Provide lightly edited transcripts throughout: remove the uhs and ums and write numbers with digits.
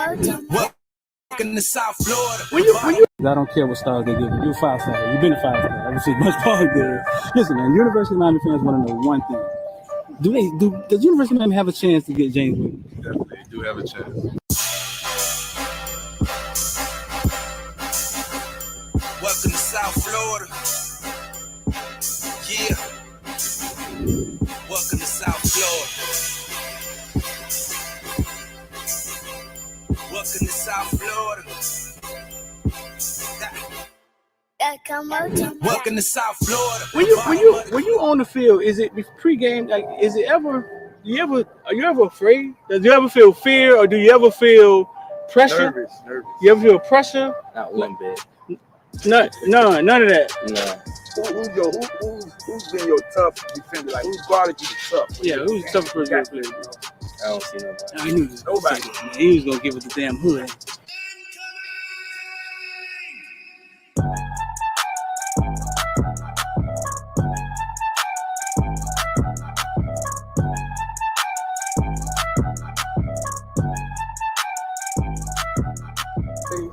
Welcome to South Florida. I don't care what stars they give you. You're a 5-star. You've been a 5-star. I would say much more there. Listen, man, University of Miami fans want to know one thing. Does University of Miami have a chance to get James Williams? Definitely do have a chance. Welcome to South Florida. Yeah. Welcome to South Florida. Welcome to South Florida. Welcome to South Florida. When you on the field, is it pregame? Like, is it ever? Are you ever afraid? Does you ever feel fear, or do you ever feel pressure? Nervous. You ever feel pressure? Not one bit. None of that. No. Who's been your tough defender? Like, who's guarded you the tough? Yeah, who's the toughest person to play? I don't see nobody. I knew this. Nobody. He was gonna give it the damn hood.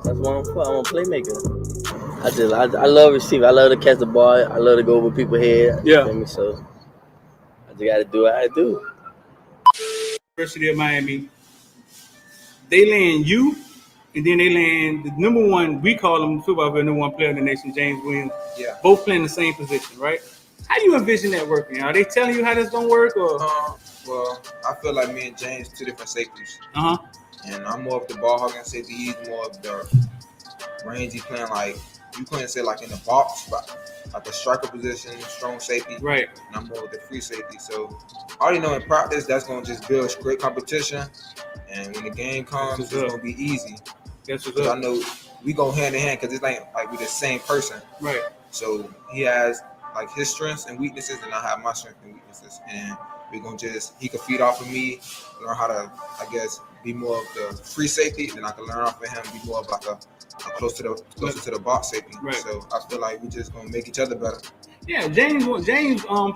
That's what I'm for. I'm a playmaker. I love receiving. I love to catch the ball. I love to go over people's head. Yeah. So I just got to do what I do. University of Miami, they land you, and then they land the number one. We call him football player, number one player in the nation, James Williams. Yeah. Both playing the same position, right? How do you envision that working? Are they telling you how that's gonna work, or? Well, I feel like me and James two different safeties. And I'm more of the ball hogging safety. He's more of the rangy playing, like you couldn't say like in the box, but like a striker position, strong safety. Right. And I'm more of the free safety. So I already know in practice that's gonna just build great competition. And when the game comes, it's gonna be easy. Because I know we go hand in hand because it's like we're the same person. Right. So he has like his strengths and weaknesses, and I have my strengths and weaknesses. And we're gonna he can feed off of me, learn how to, I guess, be more of the free safety, then I can learn off of him, be more of like a closer to the box safety. Right. So I feel like we just gonna make each other better. Yeah, James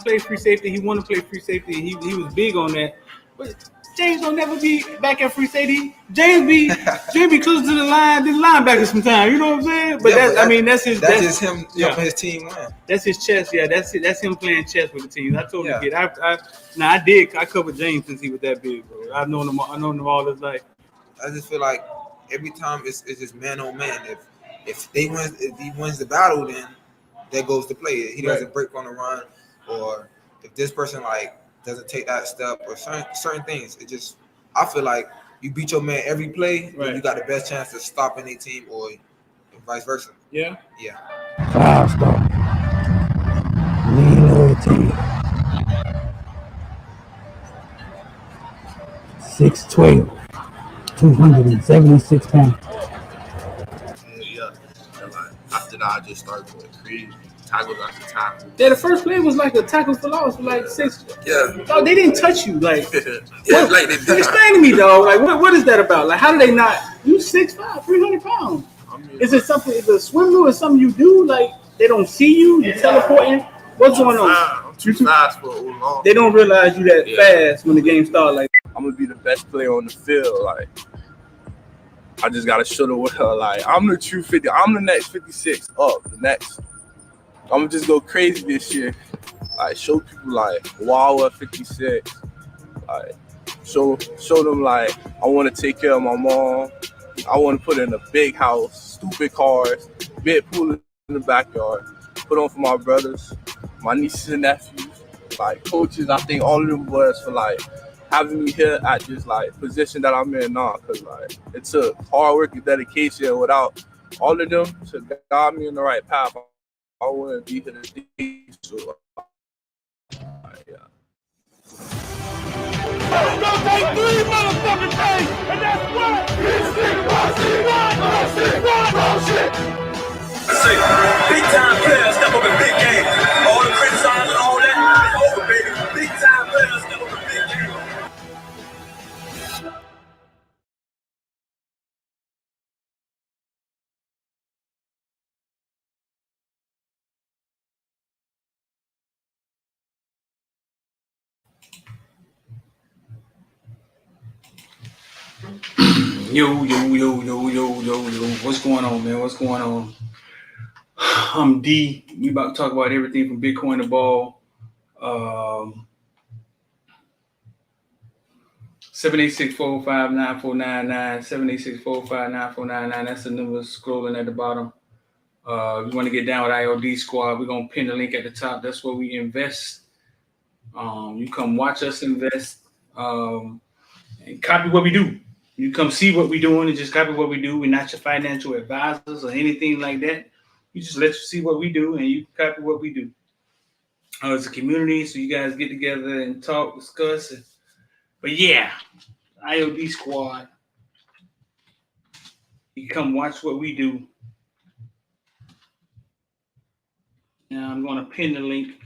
played free safety. He wanted to play free safety. He was big on that. But James will never be back at free safety. James be closer to the line than linebacker sometimes. You know what I'm saying? But yeah, that's just him helping his team win. That's his chess. Yeah, that's it. That's him playing chess with the team. I told him to get. I covered James since he was that big, bro. I've known him all his life. I just feel like every time it's just man on man. If he wins the battle, then that goes to play. He doesn't break on the run, or if this person like doesn't take that step, or certain things. It just, I feel like you beat your man every play, then you got the best chance to stop any team, or vice versa. Yeah. 5-star. Lean loyalty. 6'12", 276 pounds. Yeah. After that, I just started going crazy. Tackles after tackle. Yeah, the first play was like a tackle for loss for like 6. Yeah. No, they didn't touch you. Like, like they did. Explain to me, though. Like, what is that about? Like, how do they not? You 6'5", 300 pounds. Is it something? Is it a swim move or something you do? Like, they don't see you? You're teleporting? What's going on? I'm too fast for long. They don't realize you that fast when the game starts. Like, I'm gonna be the best player on the field. Like, I just gotta show the world. Like, I'm the true 50. I'm the next 56 up. The next. I'm gonna just go crazy this year. Like, show people like, wow, at 56. Like, show them like, I want to take care of my mom. I want to put in a big house, stupid cars, big pool in the backyard. Put on for my brothers, my nieces and nephews, like coaches. I think all of them boys for like having me here at this like position that I'm in now. Cause like it took hard work and dedication. Without all of them to guide me in the right path, I wouldn't be here today. So, yeah. It's gonna take 3 motherfucking days, and that's what this shit. Big time players step up in big games. All the criticizing and all that, it's over, baby. Big time players step up in big games. Yo. What's going on, man? What's going on? I'm D. We about to talk about everything from Bitcoin to ball. 786-405-9499. 786-405-9499. That's the number scrolling at the bottom. If you want to get down with IOD Squad, we're going to pin the link at the top. That's where we invest. You come watch us invest and copy what we do. You come see what we're doing and just copy what we do. We're not your financial advisors or anything like that. We just let you see what we do and you copy what we do. It's a community, so you guys get together and talk, discuss. But yeah, IOD Squad. You come watch what we do. Now I'm going to pin the link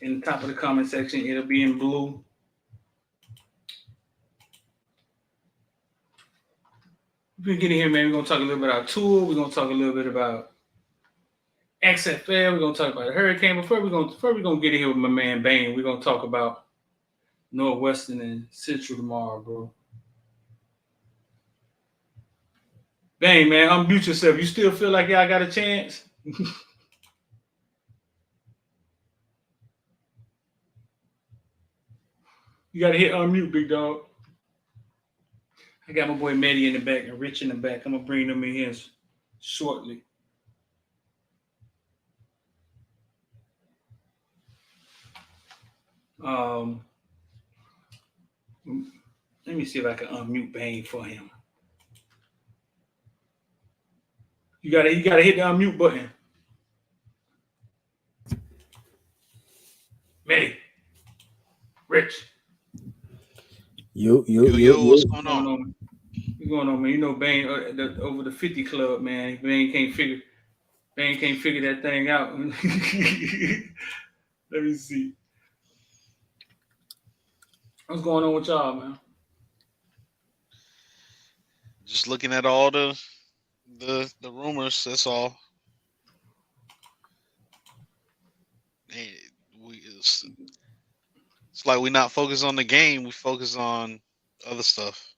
in the top of the comment section. It'll be in blue. We're getting here, man. We're going to talk a little bit about tour. We're going to talk a little bit about XFL. We're going to talk about the Hurricane. Before we're going to get in here with my man Bane, we're going to talk about Northwestern and Central tomorrow, bro. Bane, man, unmute yourself. You still feel like y'all got a chance? You got to hit unmute, big dog. I got my boy Maddie in the back and Rich in the back. I'm going to bring them in here shortly. Let me see if I can unmute Bane for him. You gotta hit the unmute button. Maddie. Rich. Yo, what's going on? What's going on, man? You know Bane over the 50 club, man. Bane can't figure that thing out. Let me see. What's going on with y'all, man? Just looking at all the rumors. That's all. It's like we're not focused on the game. We focus on other stuff.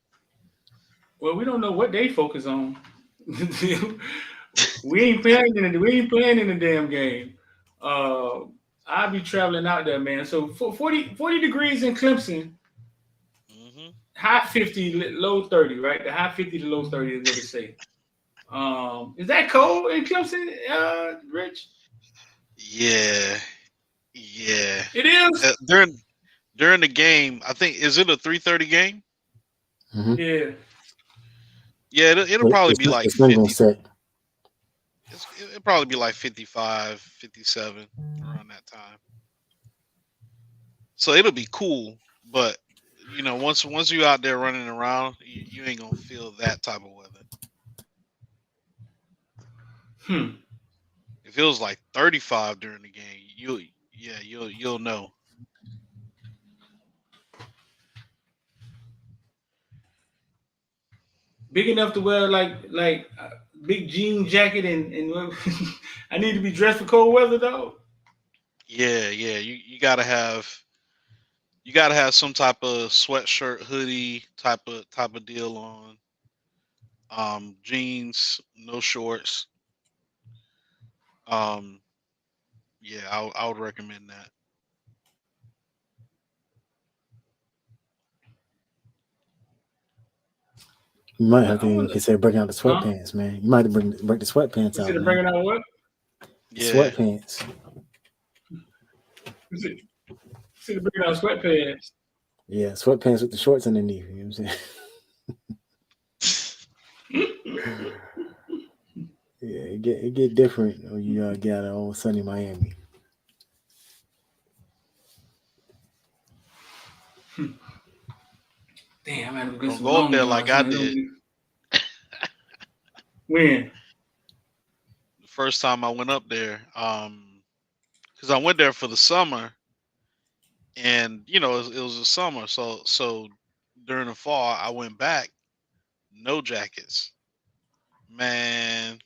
Well, we don't know what they focus on. we ain't playing in the damn game. I'll be traveling out there, man. So 40 degrees in Clemson. Mm-hmm. High 50, low 30, right? The high 50 to low 30 is what it say. Is that cold in Clemson, Rich? Yeah. It is? During the game, I think, is it a 3:30 game? Mm-hmm. Yeah. Yeah, it'll probably be like 50. It'll probably be like 55, 57 around that time. So it'll be cool, but you know, once you're out there running around, you ain't gonna feel that type of weather. If it was like 35 during the game, you'll know. Big enough to wear like big jean jacket and I need to be dressed for cold weather though. Yeah. You gotta have some type of sweatshirt, hoodie type of deal on. Jeans, no shorts. Yeah, I would recommend that. You might have to consider breaking out the sweatpants, man. You might have to break the sweatpants out. Consider bringing out what? Yeah. Sweatpants. Consider bringing out sweatpants. Yeah, sweatpants with the shorts underneath. You know what I'm saying? Yeah, it get different when you get out of old sunny Miami. Damn, I had to get Don't some go up long there johns, like I man. did. When? The first time I went up there, because I went there for the summer, and you know it was the summer, so during the fall I went back, no jackets. Man,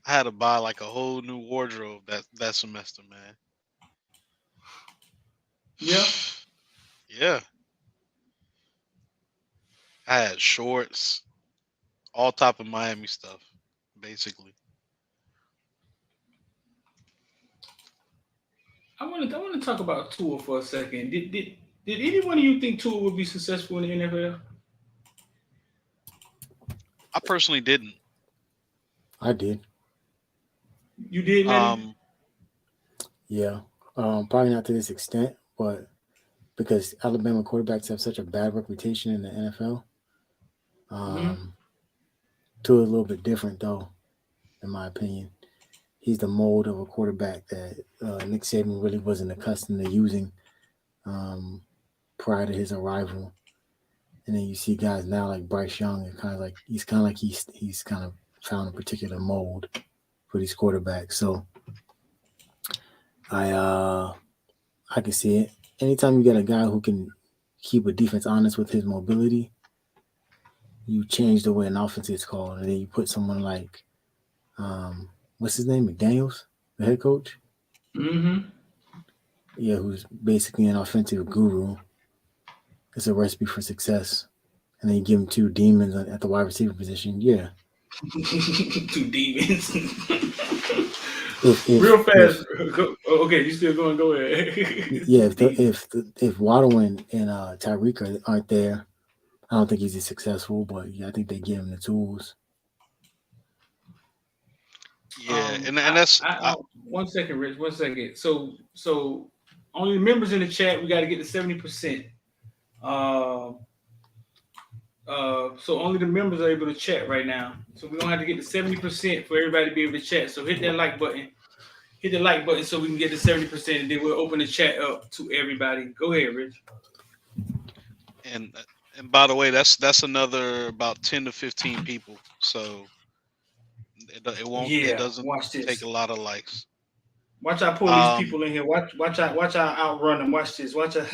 I had to buy like a whole new wardrobe that semester, man. Yeah. Yeah. I had shorts, all type of Miami stuff, basically. I want to talk about Tua for a second. Did any one of you think Tua would be successful in the NFL? I personally didn't. I did. You did, man. Yeah. Probably not to this extent, but because Alabama quarterbacks have such a bad reputation in the NFL. Tua is a little bit different, though, in my opinion. He's the mold of a quarterback that Nick Saban really wasn't accustomed to using prior to his arrival. And then you see guys now like Bryce Young, and he's kind of found a particular mold for these quarterbacks. So I can see it. Anytime you get a guy who can keep a defense honest with his mobility, you change the way an offense is called, and then you put someone like what's his name, McDaniels, the head coach. Yeah, who's basically an offensive guru. It's a recipe for success. And then you give him two demons at the wide receiver position. Yeah. Two demons. Real fast. Okay, you still going? Go ahead. Yeah, if Waddle and Tyreek aren't there, I don't think he's as successful. But yeah, I think they give him the tools. Yeah, and that's 1 second, Rich. 1 second. So only the members in the chat. We got to get to 70%. So only the members are able to chat right now. So we're gonna have to get to 70% for everybody to be able to chat. So hit that like button. Hit the like button so we can get to 70%, and then we'll open the chat up to everybody. Go ahead, Rich. And by the way, that's another about 10 to 15 people. So it won't. Yeah, it doesn't watch this. take a lot of likes. Watch I pull these people in here. Watch I outrun them. Watch this. Watch I.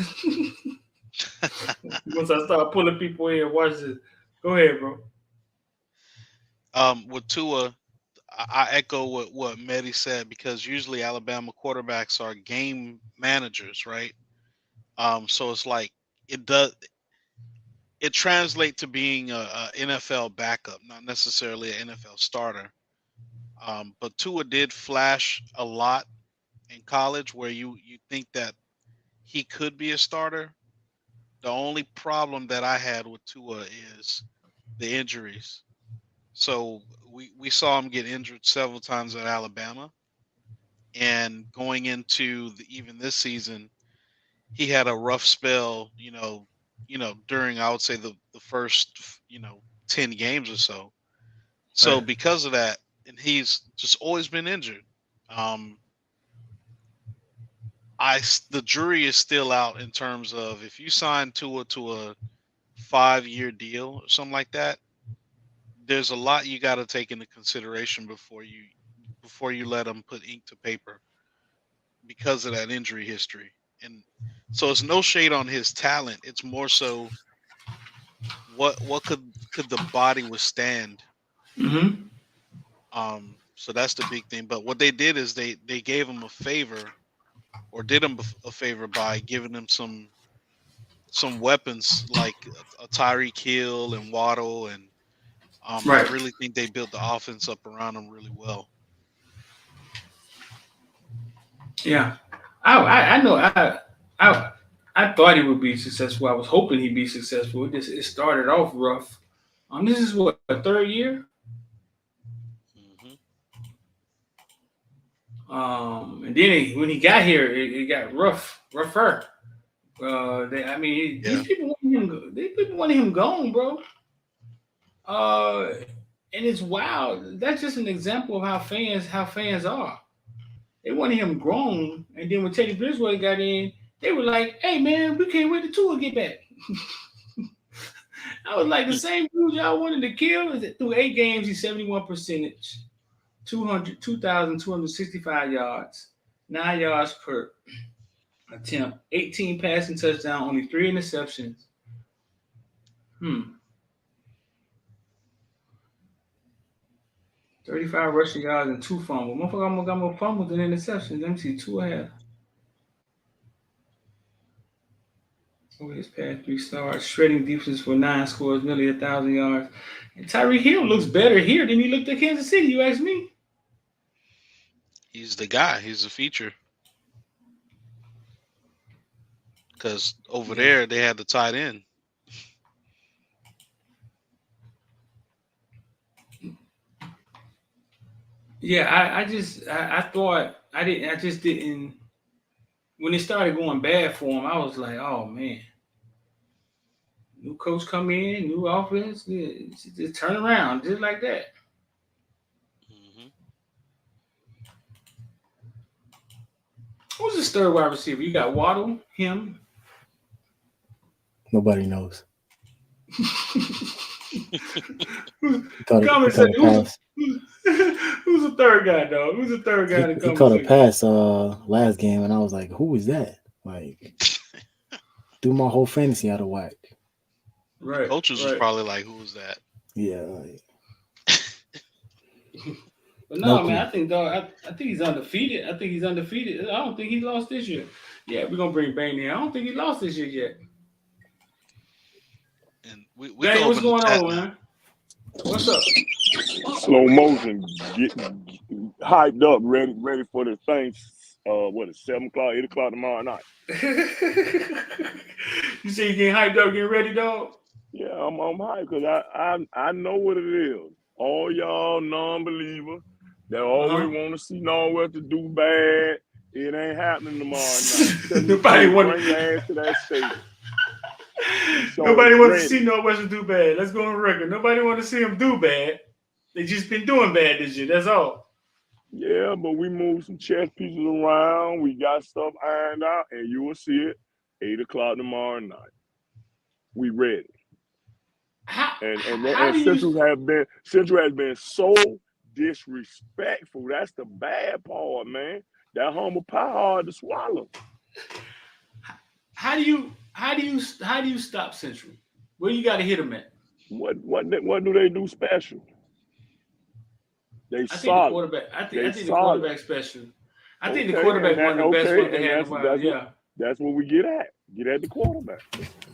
Once I start pulling people in, watch this. Go ahead, bro. With Tua, I echo what Mehdi said, because usually Alabama quarterbacks are game managers, right? So it's like it translates to being a NFL backup, not necessarily an NFL starter. But Tua did flash a lot in college where you think that he could be a starter. The only problem that I had with Tua is the injuries. So we saw him get injured several times at Alabama, and going into even this season, he had a rough spell. During, I would say, the first 10 games or so. So Right. because of that, and he's just always been injured. The jury is still out in terms of if you sign Tua to a 5-year deal or something like that. There's a lot you got to take into consideration before you let him put ink to paper because of that injury history. And so it's no shade on his talent. It's more so what could the body withstand. So that's the big thing. But what they did is they gave him a favor, or did him a favor by giving him some weapons like a Tyreek Hill and Waddle, and Right. I really think they built the offense up around him really well. Yeah, I know. I thought he would be successful. I was hoping he'd be successful. It started off rough. This is what, a third year. And then when he got here, it got rougher. These people wanted him gone, bro. And it's wild. That's just an example of how fans are. They wanted him grown, and then when Teddy Bridgewater got in, they were like, "Hey man, we can't wait till Tua get back." I was like, the same dude y'all wanted to kill. Through 8 games, he's 71%, 2,265 yards, 9 yards per attempt, 18 passing touchdowns, only 3 interceptions. 35 rushing yards and 2 fumbles. Motherfucker got more fumbles than interceptions. Let me see, 2.5. Over his past 3 starts, shredding defense for 9 scores, nearly 1,000 yards. And Tyreek Hill looks better here than he looked at Kansas City. You ask me? He's the guy. He's the feature. Because over there they had the tight end. Yeah, I thought I just didn't. When it started going bad for him, I was like, oh man, new coach come in, new offense, just turn around just like that. Mm-hmm. Who's this third wide receiver? You got Waddle, him. Nobody knows. Comment section. Who's the third guy, dog? Who's the third guy in the He comment caught a section? pass last game, and I was like, "Who is that?" Like, threw my whole fantasy out of whack. Right. Coaches was probably like, "Who's that?" Yeah. Like, but no, man, I think dog. I think he's undefeated. I don't think he lost this year. Yeah, we're gonna bring Bane in. I don't think he lost this year yet. And we Bane, what's going on, man? What's up? Slow motion, get hyped up, ready for the thing. What is 7 o'clock, 8 o'clock tomorrow night? You say you getting hyped up, getting ready, dog? Yeah, I'm hyped because I know what it is. All y'all non-believers that always want to see Northwestern do bad. It ain't happening tomorrow night. Nobody want bring your ass to that stadium. Nobody wants to see Northwestern do bad. Let's go on record. Nobody want to see them do bad. They just been doing bad this year. That's all. Yeah, but we moved some chess pieces around. We got stuff ironed out, and you will see it 8 o'clock tomorrow night. We ready. And Central has been so disrespectful. That's the bad part, man. That humble pie hard to swallow. How do you stop Central? Where you got to hit them at? What do they do special? They solid. I think the quarterback special. I think the quarterback one of the best ones they had in a while. Yeah. That's what we get at. Get at the quarterback.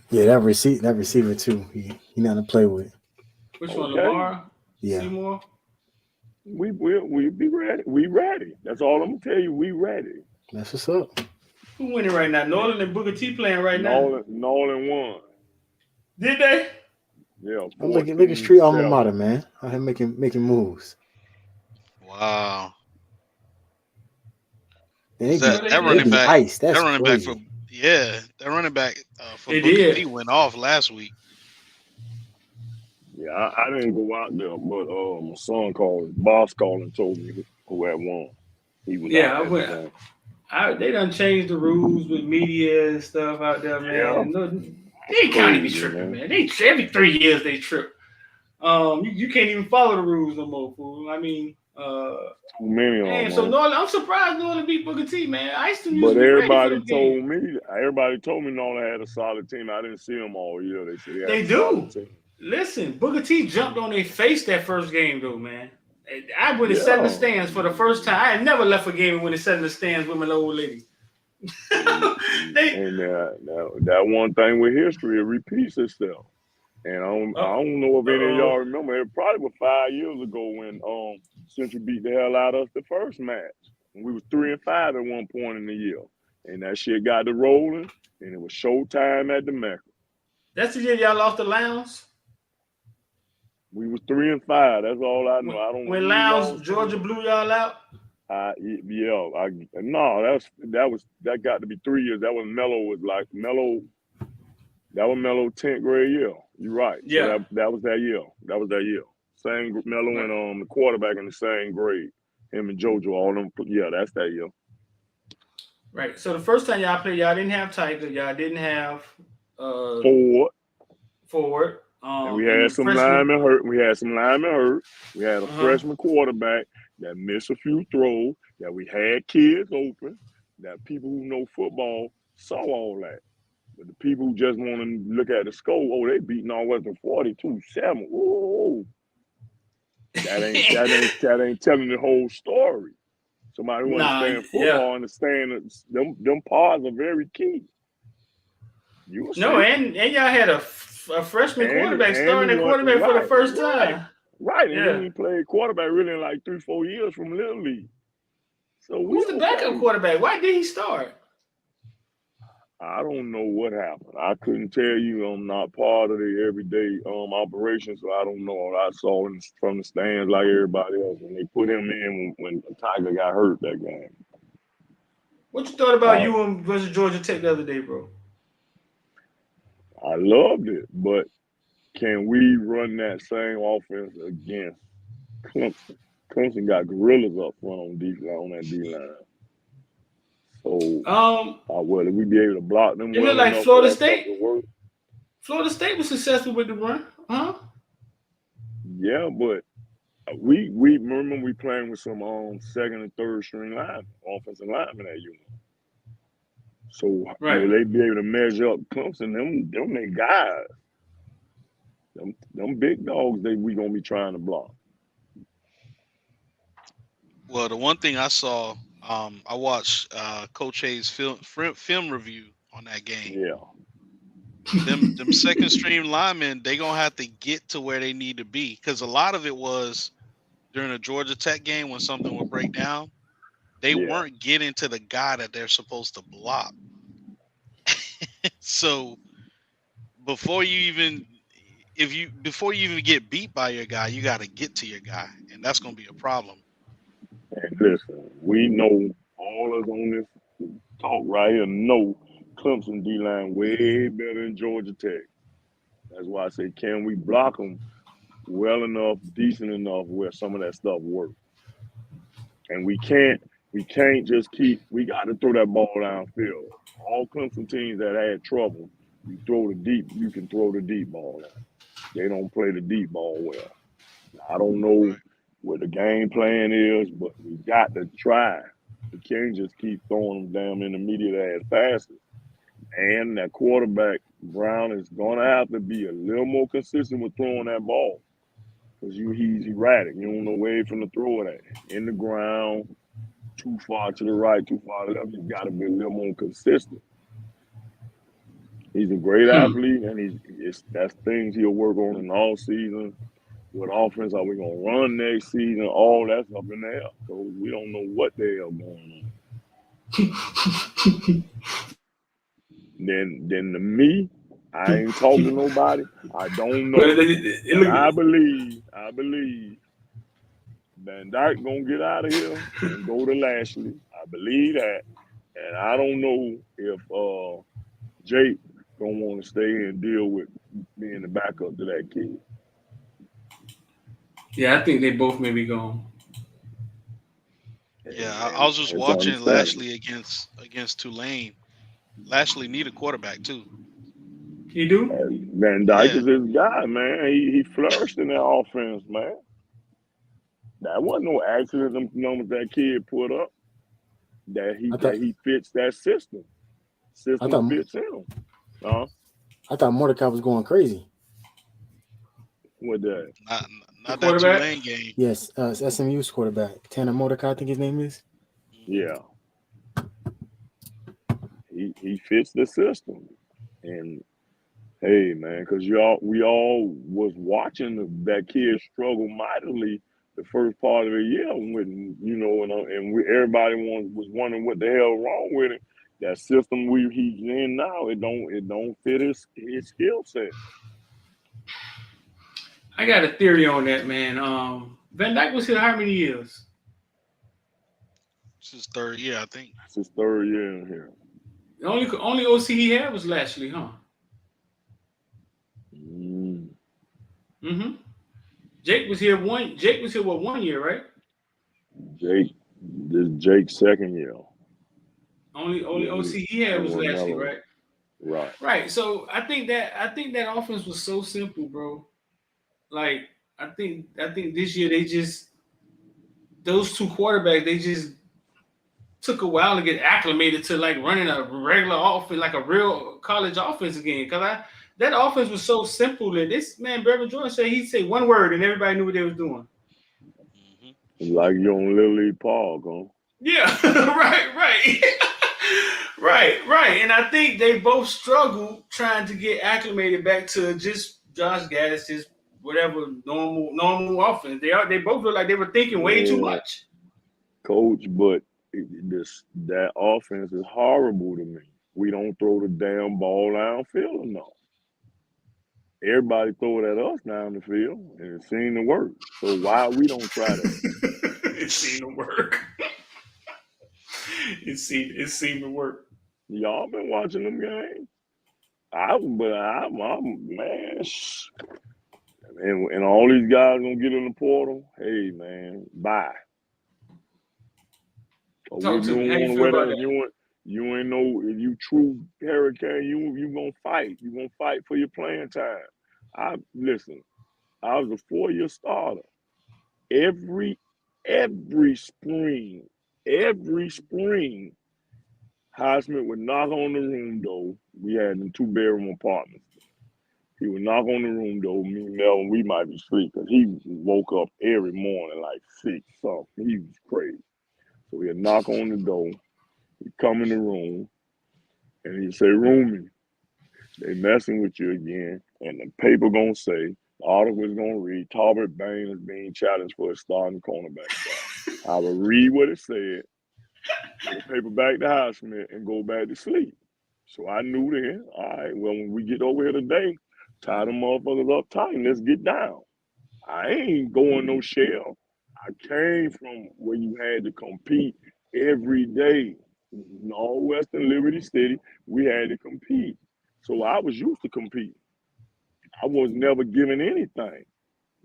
Yeah, that receiver too. He not to play with. Which one, Lamar? Yeah. Seymour? We be ready. We ready. That's all I'm gonna tell you. We ready. That's what's up. Who winning right now? Nolan and Booker T playing right now. Nolan won. Did they? Yeah. Look at street alma mater, man. Out here making moves. Wow. That running back. Ice. That's that running crazy. back for that running back for It Booker did. T went off last week. Yeah, I didn't go out there, but my son boss called and told me who had won. He was out there. They done changed the rules with media and stuff out there, man. Yeah. No, they can't even be tripping, man. They every 3 years they trip. You can't even follow the rules no more, fool. I mean, too many of them. So Nolan, I'm surprised Nolan beat Booker T, man. I used to use But everybody told me Nolan had a solid team. I didn't see them all year. They said they do. Listen, Booker T jumped on their face that first game, though, man. I went and sat in the stands for the first time. I had never left a game and went and sat in the stands with my old lady. And that one thing with history, it repeats itself. And I don't know if any of y'all remember. It probably was 5 years ago when Central beat the hell out of us the first match. And we was 3-5 at one point in the year. And that shit got to rolling, and it was showtime at the Mecca. That's the year y'all lost the Lounge? We was 3-5. That's all I know. When Lounge, Georgia blew y'all out? That got to be 3 years. That was Mello. That was Mello 10th grade year. You're right. Yeah. So that was that year. Same Mello and the quarterback in the same grade. Him and JoJo, all them. Yeah, that's that year. Right. So the first time y'all played, y'all didn't have Tiger. Y'all didn't have forward. And we had some linemen hurt. We had a freshman quarterback that missed a few throws. That we had kids open. That people who know football saw all that. But the people who just want to look at the score, they beat Northwestern 42-7. Whoa. That ain't telling the whole story. Somebody who understands football understand that them parts are very key. You will No, see. and y'all had a freshman quarterback starting at quarterback for the first time. Right, and Yeah. then he played quarterback really in like 3-4 years from Little League. So Who's the backup quarterback? Why did he start? I don't know what happened. I couldn't tell you. I'm not part of the everyday operation, so I don't know. I saw him from the stands like everybody else, and they put him in when Tiger got hurt that game. What you thought about UM versus Georgia Tech the other day, bro? I loved it, but can we run that same offense against Clemson? Clemson got gorillas up front on that D line. So, will we be able to block them? It well looked like enough Florida for that State. stuff to work? Florida State was successful with the run, huh? Yeah, but we remember we playing with some second and third string offensive linemen at UM. So will they be able to measure up Clemson? Them they guys. Them big dogs we gonna be trying to block. Well, the one thing I saw, I watched Coach Hayes' film review on that game. Yeah. Them second stream linemen, they gonna have to get to where they need to be, because a lot of it was during the Georgia Tech game when something would break down, they weren't getting to the guy that they're supposed to block. So before you even get beat by your guy, you got to get to your guy, and that's gonna be a problem. And listen, we know all of us on this talk right here know Clemson D-line way better than Georgia Tech. That's why I say, can we block them well enough, decent enough where some of that stuff works? And we can't just we got to throw that ball downfield. All Clemson teams that had trouble, you can throw the deep ball out. They don't play the deep ball well. I don't know what the game plan is, but we got to try. We can't just keep throwing them damn intermediate ass passes. And that quarterback, Brown, is going to have to be a little more consistent with throwing that ball, because he's erratic. You don't know where from the throw it at. In the ground, too far to the right, too far to the left. You got to be a little more consistent. He's a great athlete, and that's things he'll work on in all season. What offense are we going to run next season? All that's up in the air. So we don't know what the hell going on. Then to me, I ain't talking to nobody. I don't know. I believe Van Dyke going to get out of here and go to Lashley. I believe that. And I don't know if Jake going to want to stay and deal with being the backup to that kid. Yeah, I think they both may be gone. Yeah, I was just watching Lashley against Tulane. Lashley need a quarterback too. He do? Van Dyke is his guy, man. He flourished in that offense, man. That wasn't no accident. Them numbers that kid put up. That he fits that system. System fits him. I thought Mordecai was going crazy. What that? Not that Tulane game. Yes, SMU's quarterback, Tanner Mordecai, I think his name is. Yeah. He fits the system. And hey, man, because we all was watching that kid struggle mightily the first part of the year, when everybody was wondering what the hell wrong with it. That system he's in now, it don't fit his skill set. I got a theory on that, man. Van Dyke was here how many years? It's his third year, I think. It's his third year in here. The only OC he had was Lashley, huh? Mm-hmm. Jake was here 1 year, right? Jake's second year. Only OC he had was Lashley, right? Right. So I think that offense was so simple, bro. Like I think this year those two quarterbacks, they just took a while to get acclimated to like running a regular offense, like a real college offense again. Because that offense was so simple that this man, Beverly Jordan, he'd say one word and everybody knew what they was doing. Like you on Little League Park, huh? Yeah, right. Right. And I think they both struggle trying to get acclimated back to just Josh Gaddis, just whatever normal offense. They both look like they were thinking way too much. Coach, but that offense is horrible to me. We don't throw the damn ball downfield enough. Everybody throw it at us down the field, and it seemed to work. So why we don't try that? It seemed to work. It seemed to work. Y'all been watching them games? I'm man. And all these guys gonna get in the portal. Hey man, bye. Talk to me. How you feel about that? You ain't know if you true Hurricane. You gonna fight. You gonna fight for your playing time. Listen. I was a 4-year starter. Every spring, Highsmith would knock on the room door. We had them 2-bedroom apartments. He would knock on the room door. Me and Melvin, we might be asleep because he woke up every morning like 6 something. He was crazy. So he'd knock on the door. He'd come in the room and he'd say, "Roomie, they messing with you again." And the paper gonna say, the article is gonna read, Talbot Bain is being challenged for a starting cornerback job. I would read what it said, put the paper back to Highsmith, and go back to sleep. So I knew then, all right, well, when we get over here today, tie them motherfuckers up tight and let's get down. I ain't going no shell. I came from where you had to compete every day. In all Western Liberty City, we had to compete. So I was used to competing. I was never given anything. I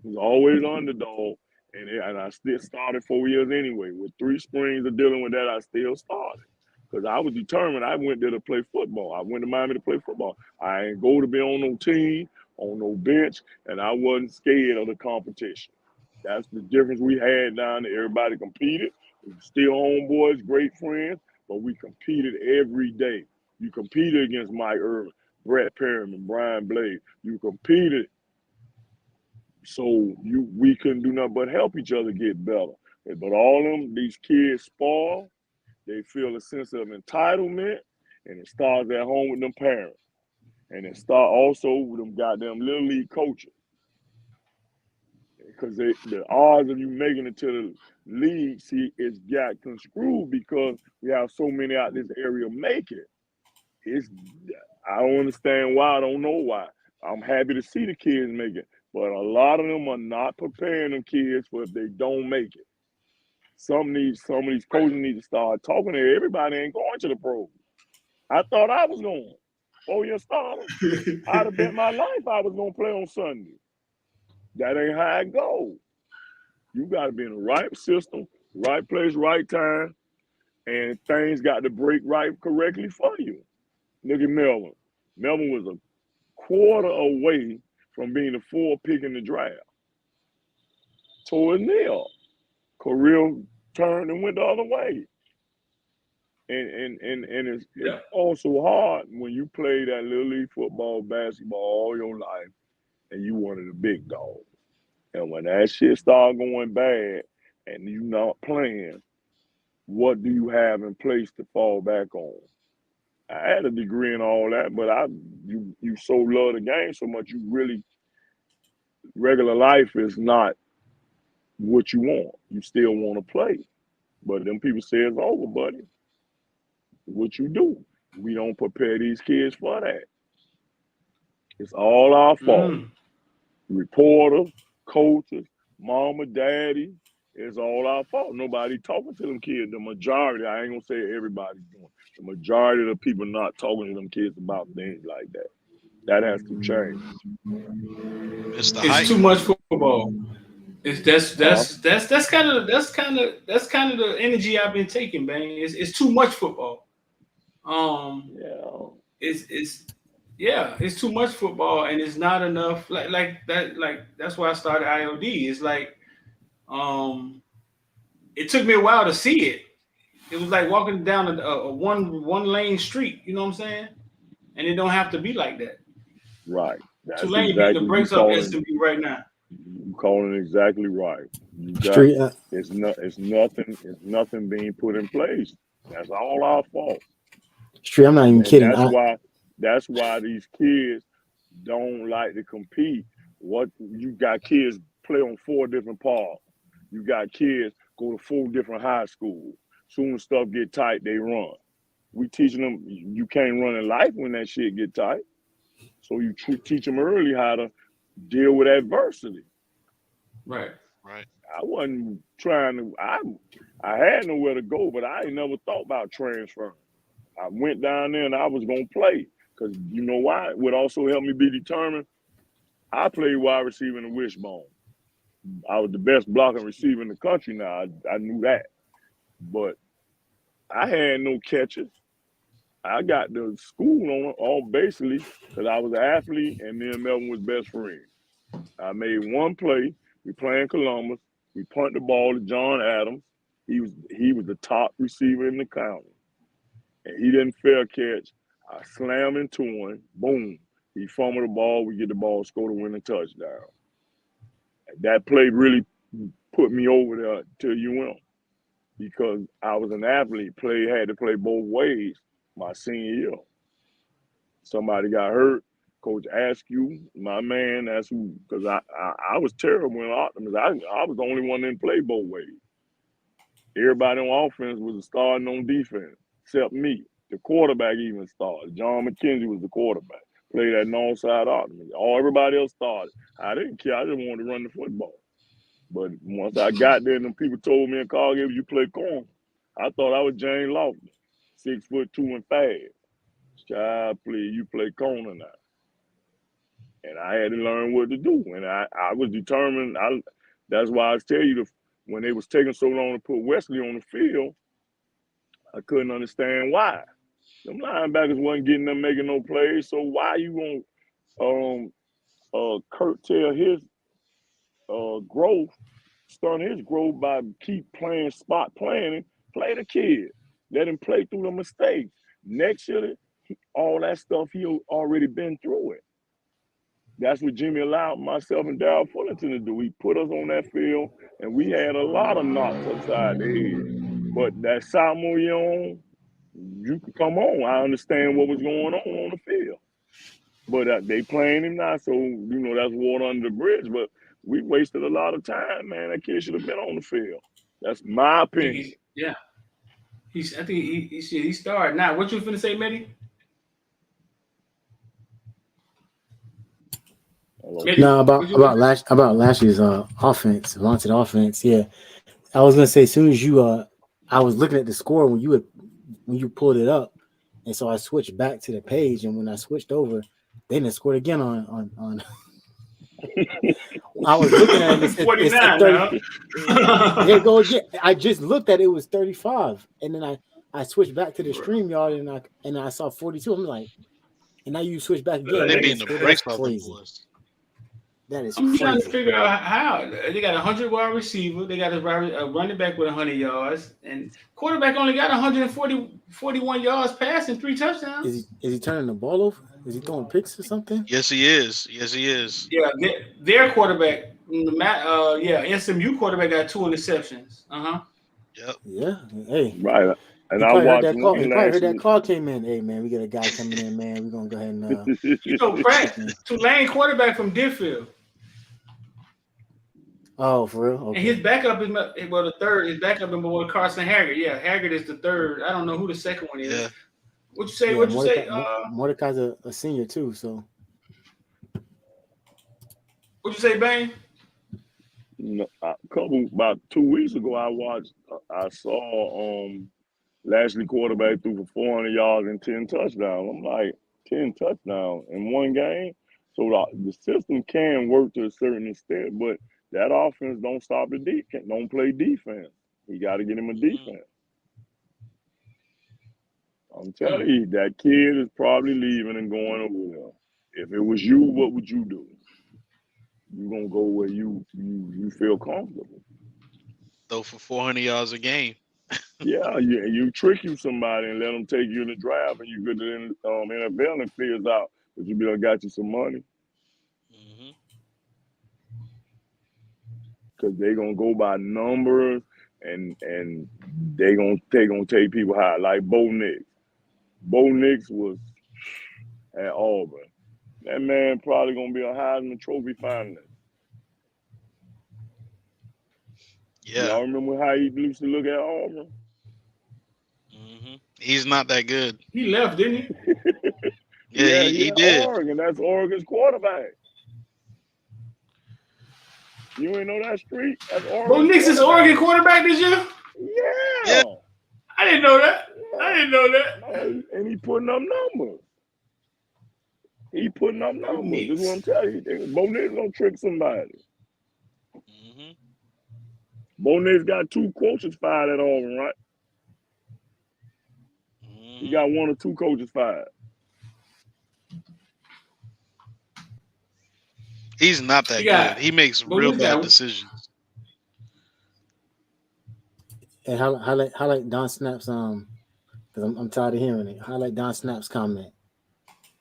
was always underdog, and I still started 4 years anyway. With 3 springs of dealing with that, I still started. Because I was determined. I went there to play football. I went to Miami to play football. I ain't go to be on no team, on no bench, and I wasn't scared of the competition. That's the difference we had down there. Everybody competed. We were still homeboys, great friends, but we competed every day. You competed against Mike Irvin, Brett Perriman, Brian Blade. You competed. So we couldn't do nothing but help each other get better. But all these kids spoil. They feel a sense of entitlement, and it starts at home with them parents. And it starts also with them goddamn little league coaches. Because the odds of you making it to the league, see, it's got conscrewed because we have so many out this area make it. I don't understand why. I don't know why. I'm happy to see the kids make it, but a lot of them are not preparing them kids for if they don't make it. Some of these coaches need to start talking to everybody. Ain't going to the pros. I thought I was going. 4-year starter. I'd have bet my life I was going to play on Sunday. That ain't how it goes. You got to be in the right system, right place, right time, and things got to break right correctly for you. Look at Melvin. Melvin was a quarter away from being the 4th pick in the draft. Tore his knee up. Career turned and went the other way. And it's also hard when you play that little league football, basketball all your life, and you one of the big dogs. And when that shit start going bad and you not playing, what do you have in place to fall back on? I had a degree in all that, but you so love the game so much, you really, regular life is not what you want. You still want to play. But them people say it's over, buddy. What you do? We don't prepare these kids for that. It's all our fault. Reporters, coaches, mama, daddy, it's all our fault. Nobody talking to them kids. The majority, I ain't gonna say everybody's doing. The majority of the people not talking to them kids about things like that. That has to change. It's too much football. That's kind of the energy I've been taking, man. It's too much football. It's too much football, and it's not enough. Like that's why I started IOD. It's like, it took me a while to see it. It was like walking down a one lane street. You know what I'm saying? And it don't have to be like that. Right. That's 2 lane exactly the breaks up SMU right now. You calling it exactly right. It's nothing being put in place. That's all our fault. Straight, I'm not even And kidding. that's why these kids don't like to compete. What you got kids play on 4 different parks. You got kids go to 4 different high schools. Soon as stuff get tight, they run. We teaching them you can't run in life when that shit get tight. So you teach them early how to deal with adversity. Right. Right. I wasn't trying to. I had nowhere to go, but I ain't never thought about transferring. I went down there and I was gonna play because you know why? It would also help me be determined. I played wide receiver in the wishbone. I was the best blocking receiver in the country. Now I knew that, but I had no catches. I got to school on all basically because I was an athlete and me and Melvin was best friends. I made one play. We playing Columbus. We punted the ball to John Adams. He was the top receiver in the county. And he didn't fair catch. I slammed into him. Boom. He fumbled the ball. We get the ball, score the winning touchdown. And that play really put me over there to UM because I was an athlete. Had to play both ways my senior year. Somebody got hurt. Coach Askew, my man, that's who, because I was terrible in Optimus. I was the only one that didn't play both ways. Everybody on offense was starting on defense, except me. The quarterback even started. John McKenzie was the quarterback. Played at north side Optimus. Everybody else started. I didn't care. I just wanted to run the football. But once I got there and people told me in Cargill, you play corner, I thought I was James Lofton, 6'2" and fast. Child, please, you play corner now. And I had to learn what to do. And I was determined. That's why I tell you, when they was taking so long to put Wesley on the field, I couldn't understand why. Them linebackers wasn't getting them making no plays. So why you gonna curtail his growth, stunt his growth by keep playing spot planning? Play the kid. Let him play through the mistakes. Next year, all that stuff he already been through it. That's what Jimmy allowed myself and Darryl Fullerton to do. He put us on that field, and we had a lot of knocks upside the head. But that sophomore year on, you could come on. I understand what was going on the field. But they playing him now, so, that's water under the bridge. But we wasted a lot of time, man. That kid should have been on the field. That's my opinion. Yeah. I think he started. Now, what you finna say, Mehdi? No, about last year's offense, vaunted offense. Yeah, I was gonna say as soon as you I was looking at the score when you pulled it up, and so I switched back to the page, and when I switched over, they didn't score again on. I was looking at it. It said 30. Here go again. I just looked at it was 35, and then I switched back to the StreamYard and I saw 42. I'm like, and now you switch back again. They beating the brakes off the boys. That is I'm crazy. trying to figure out how they got 100 wide receiver. They got a running back with 100 yards, and quarterback only got 41 yards passing, 3 touchdowns. Is he turning the ball over? Is he throwing picks or something? Yes, he is. Yeah, their quarterback, SMU quarterback got 2 interceptions. Yep. Yeah. Hey. Right. And I watched that call. He probably heard that call came in. Hey man, we got a guy coming in, man. We're gonna go ahead and Pratt, Tulane quarterback from Deerfield. Oh, for real? Okay. And his backup is the third. His backup is Carson Haggard. Yeah, Haggard is the third. I don't know who the second one is. Yeah. What you say? Yeah, what you say? Mordecai's a senior too. So. What you say, Bane? About 2 weeks ago, I saw Lashley quarterback threw for 400 yards and 10 touchdowns. I'm like, 10 touchdowns in one game? So the system can work to a certain extent, but that offense don't stop the defense, don't play defense. You got to get him a defense. I'm telling you, that kid is probably leaving and going over there. If it was you, what would you do? You're going to go where you feel comfortable. Throw for 400 yards a game. Yeah, you trick somebody and let them take you in the draft, and you go to the NFL and figures out that you be got you some money. Because they're gonna go by numbers, and they gonna take people high, like Bo Nix. Bo Nix was at Auburn. That man probably gonna be a Heisman Trophy finalist. Yeah. Y'all remember how he used to look at Auburn? He's not that good. He left, didn't he? Yeah, he did. Oregon. That's Oregon's quarterback. You ain't know that street? That's Oregon. Bo Nix is Oregon quarterback this year? Yeah. I didn't know that. And he putting up numbers. This is what I'm telling you. Bo Nix gonna trick somebody. Bo Nix got 2 coaches fired at Auburn, right? He got 1 or 2 coaches fired. He's not that good. He makes real bad decisions. And highlight Don Snap's because I'm tired of hearing it. Highlight Don Snap's comment.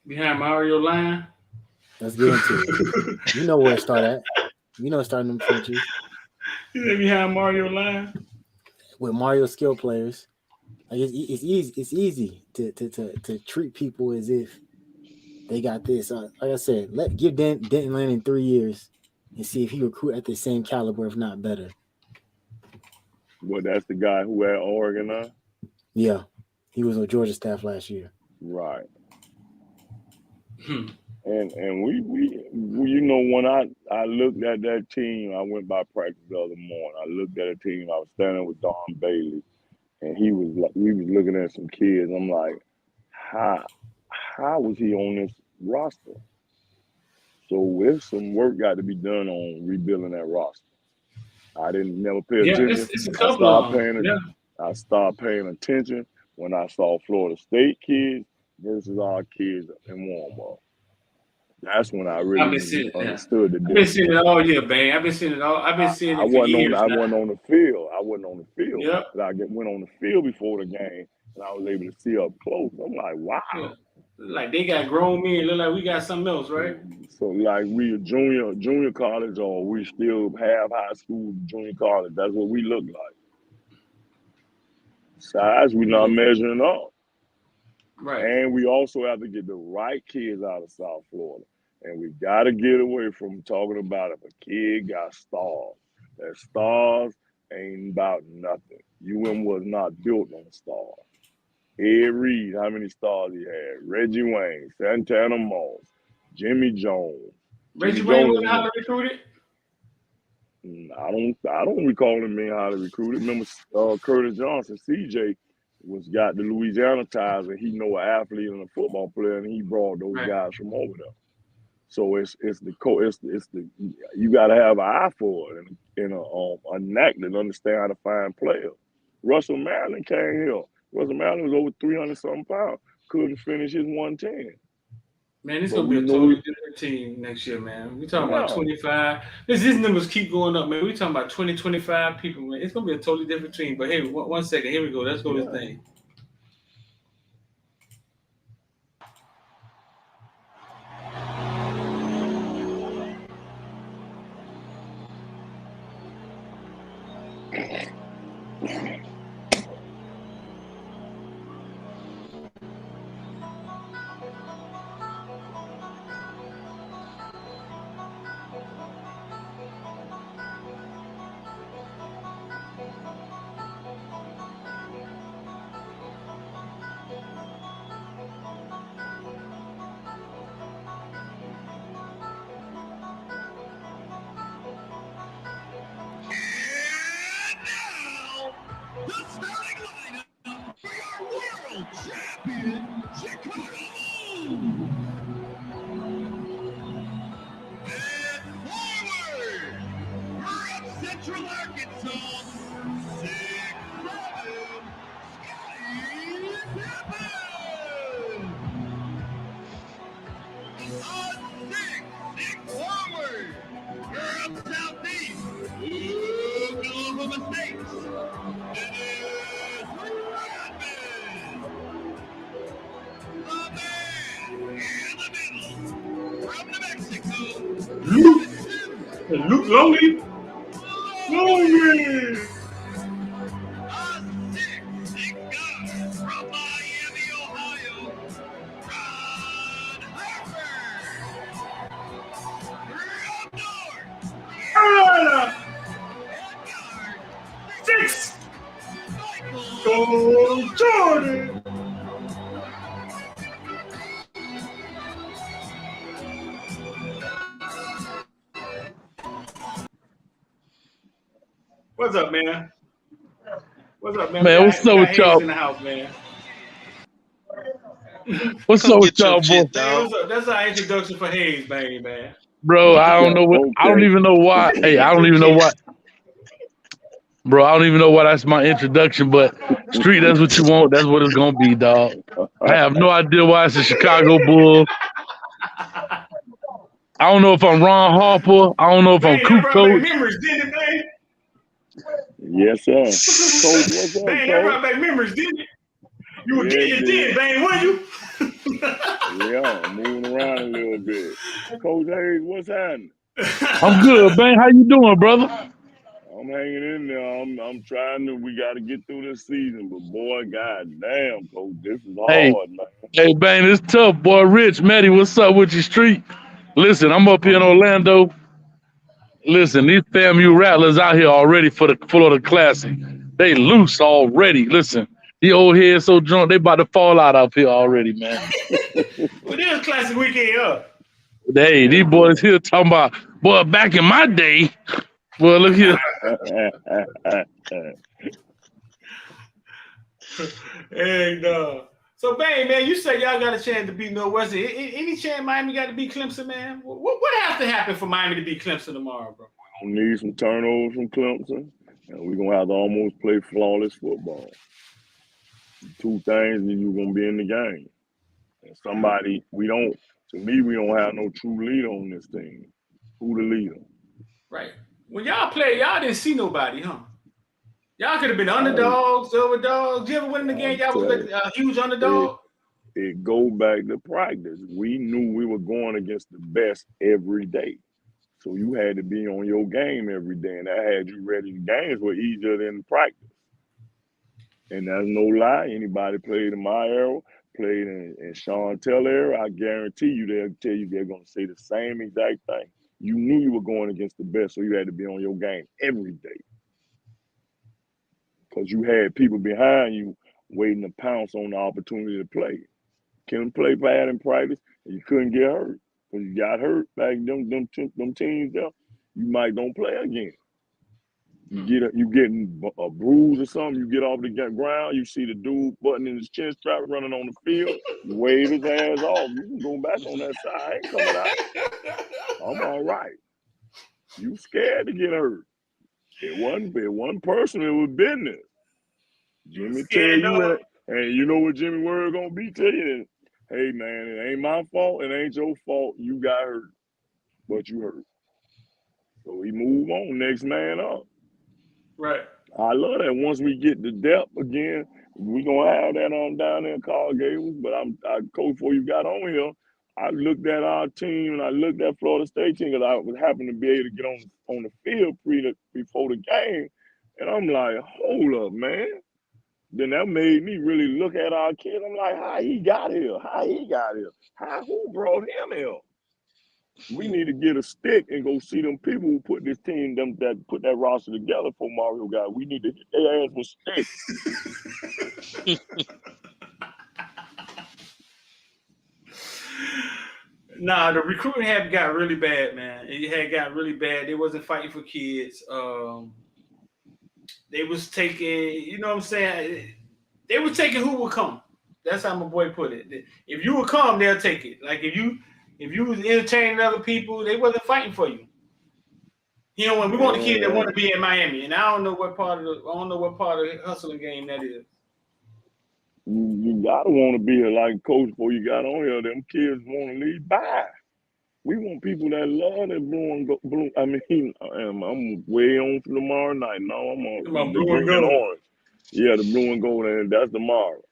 Behind Mario line. Let's get into it. You know where it started at. You know it started in them trenches. Behind Mario line. With Mario skill players. Like it's easy to treat people as if they got this. Like I said, give Denton Lanning 3 years and see if he recruit at the same caliber, if not better. Well, that's the guy who at Oregon now? Yeah. He was on Georgia staff last year. Right. And we you know, when I looked at that team, I went by practice the other morning. I looked at a team, I was standing with Don Bailey, and we was looking at some kids. I'm like, how was he on this roster? So there's some work got to be done on rebuilding that roster. I didn't never pay attention. It's a couple of them. I started paying attention when I saw Florida State kids versus our kids in warm-up. That's when I really understood the difference. I've been seeing it all year, Bang. I've been seeing it for years. I wasn't on the field. Yep. But I went on the field before the game, and I was able to see up close. I'm like, wow. Yeah. Like they got grown men. Look like we got something else, right? So like we a junior college, or we still have high school, junior college. That's what we look like. Size, we not measuring up. Right. And we also have to get the right kids out of South Florida. And we got to get away from talking about if a kid got stars. That stars ain't about nothing. Was not built on stars. Ed Reed, how many stars he had? Reggie Wayne, Santana Moss, Jimmy Jones. Reggie Wayne wasn't highly recruited? I don't recall him being highly recruited. Remember Curtis Johnson, CJ, got the Louisiana ties, and he know an athlete and a football player, and he brought those guys from over there. So it's the you got to have an eye for it and a knack to understand how to find players. Russell Maryland came here. Russell Maryland was over 300-something pounds. Couldn't finish his 110. Man, it's going to be a totally different team next year, man. We're talking about 25. These numbers keep going up, man. We're talking about 20, 25 people, man. It's going to be a totally different team. But hey, 1 second. Here we go. Let's go to this thing. Luke Longley. Oh, Jordan. What's up, man? What's up, man? Man, what's up We got with y'all? Hayes in the house, man. What's Come up with get your y'all, bro? jit, Man, dog. what's up? That's our introduction for Hayes, man. Bro, I don't Yeah, know what. I don't okay. even know why. Hey, I don't even know what. Bro, I don't even know why that's my introduction. But street, that's what you want. That's what it's gonna be, dog. I have no idea why it's a Chicago Bull. I don't know if I'm Ron Harper. I don't know if I'm Man, that Coop brought back Coach. memories, didn't it, man? Yes, sir. Coach, what's up, Man, that Coach? brought back memories, didn't it? You were Yeah, getting it it did. then, man, weren't you? Yeah, moving around a little bit. Coach Hayes, what's happening? I'm good, man. How you doing, brother? I'm hanging in there. I'm trying to. We got to get through this season, but boy, god damn, Coach, this is Hey, hard, man. hey, man, it's tough, boy. Rich, Matty, what's up with your street? Listen, I'm up here in Orlando. Listen, these FAMU Rattlers out here already for the Florida Classic. They loose already. Listen, the old head so drunk, they about to fall out up here already, man. Well, this is classic weekend up. Hey, these Yes, boys here talking about, boy, back in my day. Well, look here. sir. And so, bang, man, you say y'all got a chance to beat Northwestern. Any chance Miami got to beat Clemson, man? What has to happen for Miami to beat Clemson tomorrow, bro? We need some turnovers from Clemson, and we're gonna have to almost play flawless football. Two things, and you're gonna be in the game. And somebody we don't. To me, we don't have no true leader on this team. Who the leader? Right. When y'all play, y'all didn't see nobody, huh? Y'all could have been I, underdogs, overdogs. You ever win the game? I'm Y'all was telling a huge you, underdog. it go back to practice. We knew we were going against the best every day. So you had to be on your game every day, and that had you ready. The games were easier than practice. And that's no lie. Anybody played in my era, played in Sean Taylor era, I guarantee you they'll tell you they're going to say the same exact thing. You knew you were going against the best, so you had to be on your game every day. Because you had people behind you waiting to pounce on the opportunity to play. Couldn't play bad in practice, and you couldn't get hurt. Because you got hurt back them teams there, you might don't play again. You getting a bruise or something, you get off the ground, you see the dude buttoning his chin strap running on the field, you wave his ass off. You can go back on that side. I ain't coming out. I'm all right. You scared to get hurt. It wasn't personal, it was business. You Jimmy tell scared you dog. it, and you know what Jimmy word gonna be to you? Hey man, it ain't my fault, it ain't your fault. You got hurt, but you hurt. So he move on, next man up. Right. I love that. Once we get the depth again, we gonna have that on down there in Carl Gables. But I coach before you got on here. I looked at our team and I looked at Florida State team because I was happened to be able to get on the field before the game, and I'm like, hold up, man. Then that made me really look at our kid. I'm like, how he got here? How he got here? Who brought him here? We need to get a stick and go see them people who put this team, them that put that roster together for Mario guy. We need to hit their ass with sticks. Nah, the recruiting had got really bad, man. It had got really bad. They wasn't fighting for kids. They was taking, you know what I'm saying? They were taking who would come. That's how my boy put it. If you would come, they'll take it. Like if you was entertaining other people, they wasn't fighting for you. You know, when we want the kid that want to be in Miami, and I don't know what part of the hustling game that is. You gotta want to be here like coach before you got on here. Them kids want to leave by. We want people that love that blue. I mean, I'm way on for tomorrow night. No, I'm on the blue and green and gold. orange. Yeah, the blue and gold, and that's tomorrow.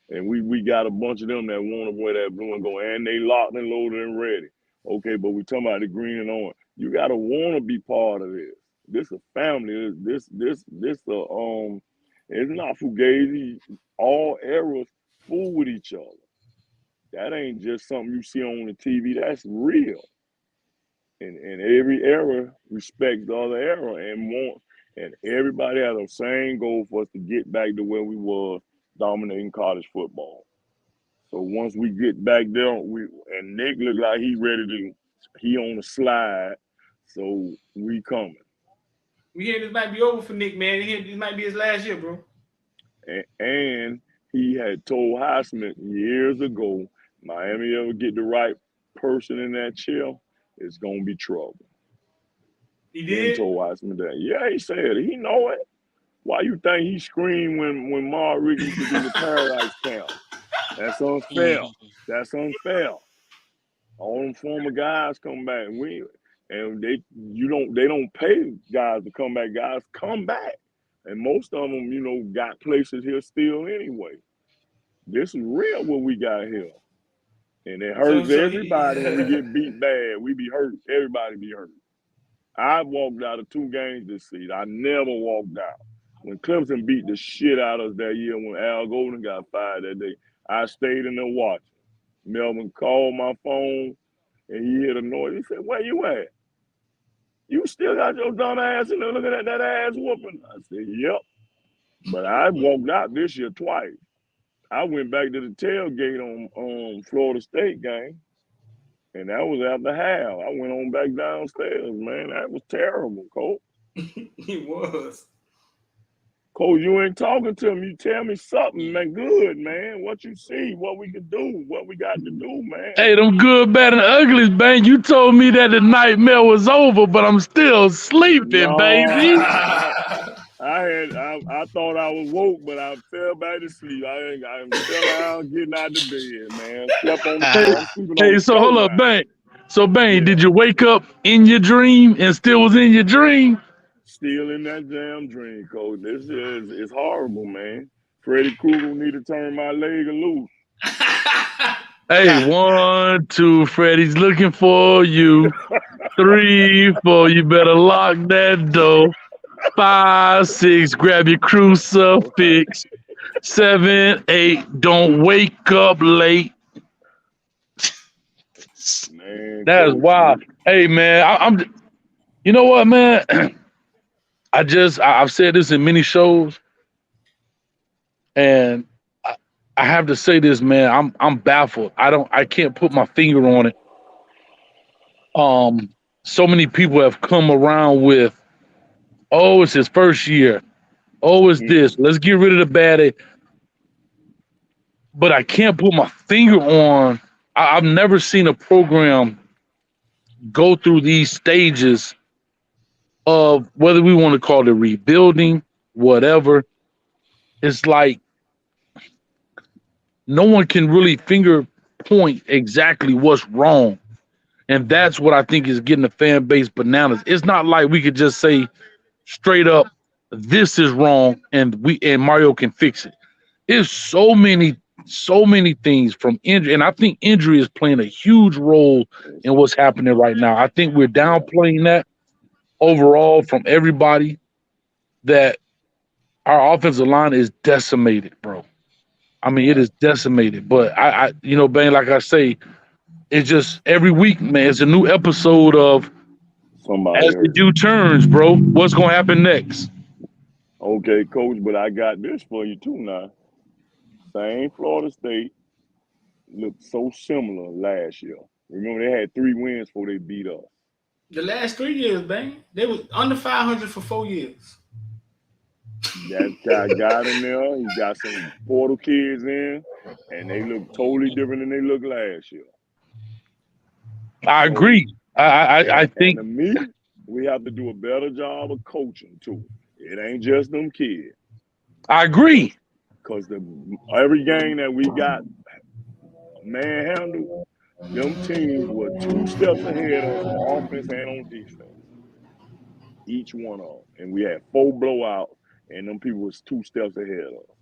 And we got a bunch of them that want to wear that blue and gold, and they locked and loaded and ready. Okay, but we talking about the green and orange. You gotta want to be part of this. This a family. This it's not fugazi. All eras fool with each other. That ain't just something you see on the TV. That's real. And every era respects the other era and And everybody had the same goal for us to get back to where we were dominating college football. So once we get back there, and Nick looked like he on the slide, so we coming. We hear this might be over for Nick, man. This might be his last year, bro. And he had told Highsmith years ago, Miami ever get the right person in that chair, it's gonna be trouble. He did? Told Highsmith that. Yeah, he said it. He know it. Why you think he screamed when Mark Rick used to do the Paradise Camp? That's unfair. That's unfair. All them former guys come back, and they don't pay guys to come back. Guys come back, and most of them, got places here still anyway. This is real what we got here, and it hurts everybody when we get beat bad. We be hurt. Everybody be hurt. I walked out of 2 games this season. I never walked out. When Clemson beat the shit out of us that year, when Al Golden got fired that day, I stayed in there watching. Melvin called my phone, and he heard a noise. He said, "Where you at? You still got your dumb ass in there looking at that ass whooping?" I said, "Yep." But I walked out this year twice. I went back to the tailgate on Florida State game, and that was after half. I went on back downstairs, man. That was terrible, Coach. It was. Coach, you ain't talking to him. You tell me something, man. Good, man. What you see, what we can do, what we got to do, man. Hey, them good, bad, and uglies, man. You told me that the nightmare was over, but I'm still sleeping, baby. I thought I was woke, but I fell back to sleep. I'm still out getting out of bed, man. Slept on the Hey, so hold up, Bang. So, Bang, did you wake up in your dream and still was in your dream? Still in that damn dream, Coach. This is horrible, man. Freddy Krueger need to turn my leg loose. Hey, 1, 2, Freddy's looking for you. 3, 4, you better lock that door. 5, 6, grab your crucifix. 7, 8, don't wake up late. Man, that's wild. Hey, man, I'm. You know what, man? I've said this in many shows, and I have to say this, man. I'm baffled. I can't put my finger on it. So many people have come around with, oh, it's his first year. Oh, it's this. Let's get rid of the bad. But I can't put my finger on. I've never seen a program go through these stages of whether we want to call it rebuilding, whatever. It's like no one can really finger point exactly what's wrong. And that's what I think is getting the fan base bananas. It's not like we could just say straight up, this is wrong, and Mario can fix it. There's so many things from injury, and I think injury is playing a huge role in what's happening right now. I think we're downplaying that overall from everybody, that our offensive line is decimated, bro. I mean, it is decimated. But I Bang, like I say, it's just every week, man, it's a new episode of As the Dew Turns, bro. What's gonna happen next? Okay, Coach, but I got this for you too now. Same Florida State looked so similar last year. Remember, they had 3 wins before they beat us. The last 3 years, Bang, they was under 500 for 4 years. That guy got in there. He got some portal kids in, and they look totally different than they looked last year. I agree. I think to me, we have to do a better job of coaching too. It ain't just them kids. I agree. Because every game that we got manhandled, them teams were 2 steps ahead of us on offense and on defense. Each one of them. And we had 4 blowouts, and them people was 2 steps ahead of us.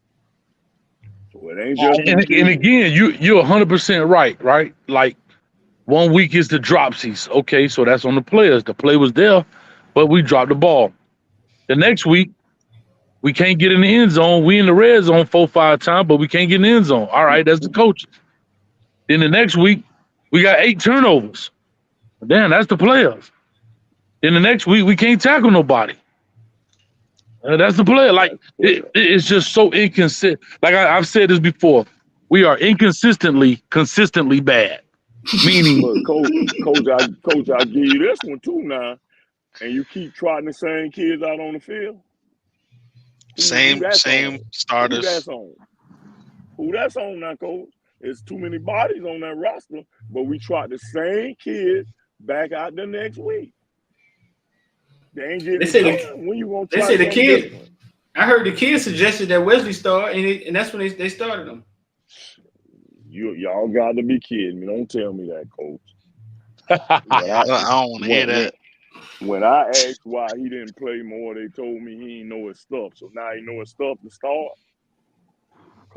So it ain't just and again, you're 100% right? Like 1 week is the dropsies. Okay, so that's on the players. The play was there, but we dropped the ball. The next week, we can't get in the end zone. We in the red zone 4-5 times, but we can't get in the end zone. All right, that's the coaches. Then the next week, we got 8 turnovers. Damn, that's the players. Then the next week, we can't tackle nobody. That's the player. Like That's the player. it's just so inconsistent. Like I've said this before, we are consistently bad. Meaning, But coach, I give you this one too now, and you keep trotting the same kids out on the field. Who Same that's on? Who starters. that's on? Who that's on now, coach? It's too many bodies on that roster, but we trot the same kids back out the next week. They ain't getting done. When you gonna try they say the something kid. different? I heard the kid suggested that Wesley start, and that's when they started him. Y'all got to be kidding me. Don't tell me that, coach. I don't want to hear that. When I asked why he didn't play more, they told me he didn't know his stuff. So now he know his stuff to start.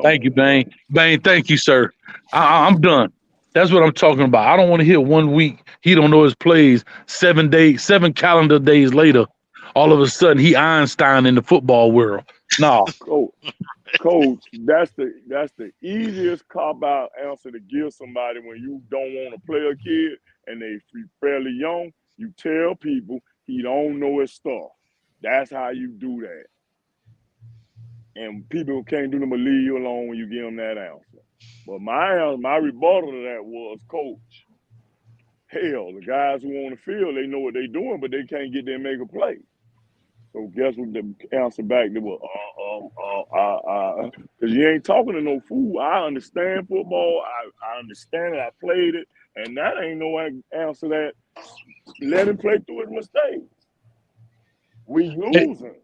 thank you, Bane. Bane, thank you, sir. I'm done. That's what I'm talking about. I don't want to hear 1 week he don't know his plays. 7 calendar days later, all of a sudden he Einstein in the football world. No, Coach, that's the easiest cop-out answer to give somebody when you don't want to play a kid and they fairly young. You tell people he don't know his stuff. That's how you do that. And people can't do them but leave you alone when you give them that answer. But my rebuttal to that was, coach, hell, the guys who on the field, they know what they're doing, but they can't get there and make a play. So guess what the answer back there was? Because you ain't talking to no fool. I understand football. I understand it. I played it. And that ain't no answer that. Let him play through his mistakes. We losing.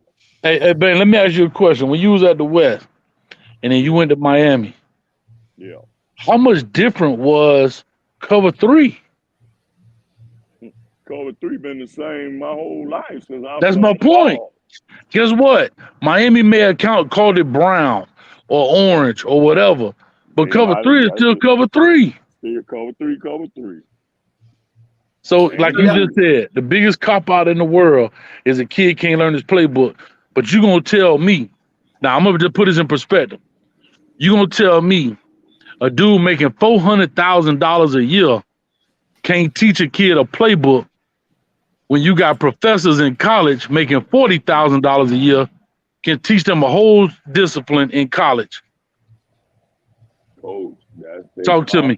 Hey, Ben, let me ask you a question. When you was at the West and then you went to Miami, yeah, how much different was cover 3? Cover 3 been the same my whole life since I That's my point. Guess what? Miami may have called it brown or orange or whatever, but cover 3 is still cover 3. Still cover 3. So, like you just said, the biggest cop out in the world is a kid can't learn his playbook. But you gonna tell me, now I'm gonna just put this in perspective. You gonna tell me a dude making $400,000 a year can't teach a kid a playbook when you got professors in college making $40,000 a year can teach them a whole discipline in college? Coach, talk to me.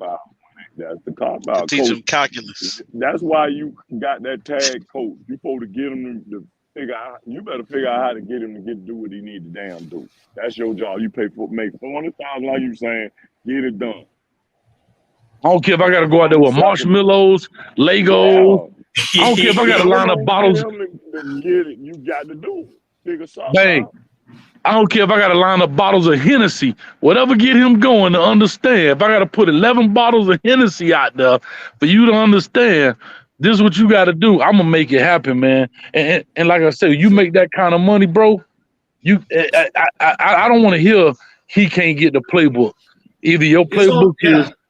That's the cop out. Teach them calculus. That's why you got that tag, coach. You supposed to get him to figure out. You better figure out how to get him to do what he need to damn do. That's your job. You make $400,000, like you saying, get it done. I don't care if I got to go out there with marshmallows, Legos. I don't care if I got to line up bottles. Get it. You got to do it. Figure something Bang. out. I don't care if I got to line up bottles of Hennessy, whatever get him going to understand. If I got to put 11 bottles of Hennessy out there for you to understand, this is what you got to do. I'm going to make it happen, man. And like I said, you make that kind of money, bro, I don't want to hear he can't get the playbook. Either your playbook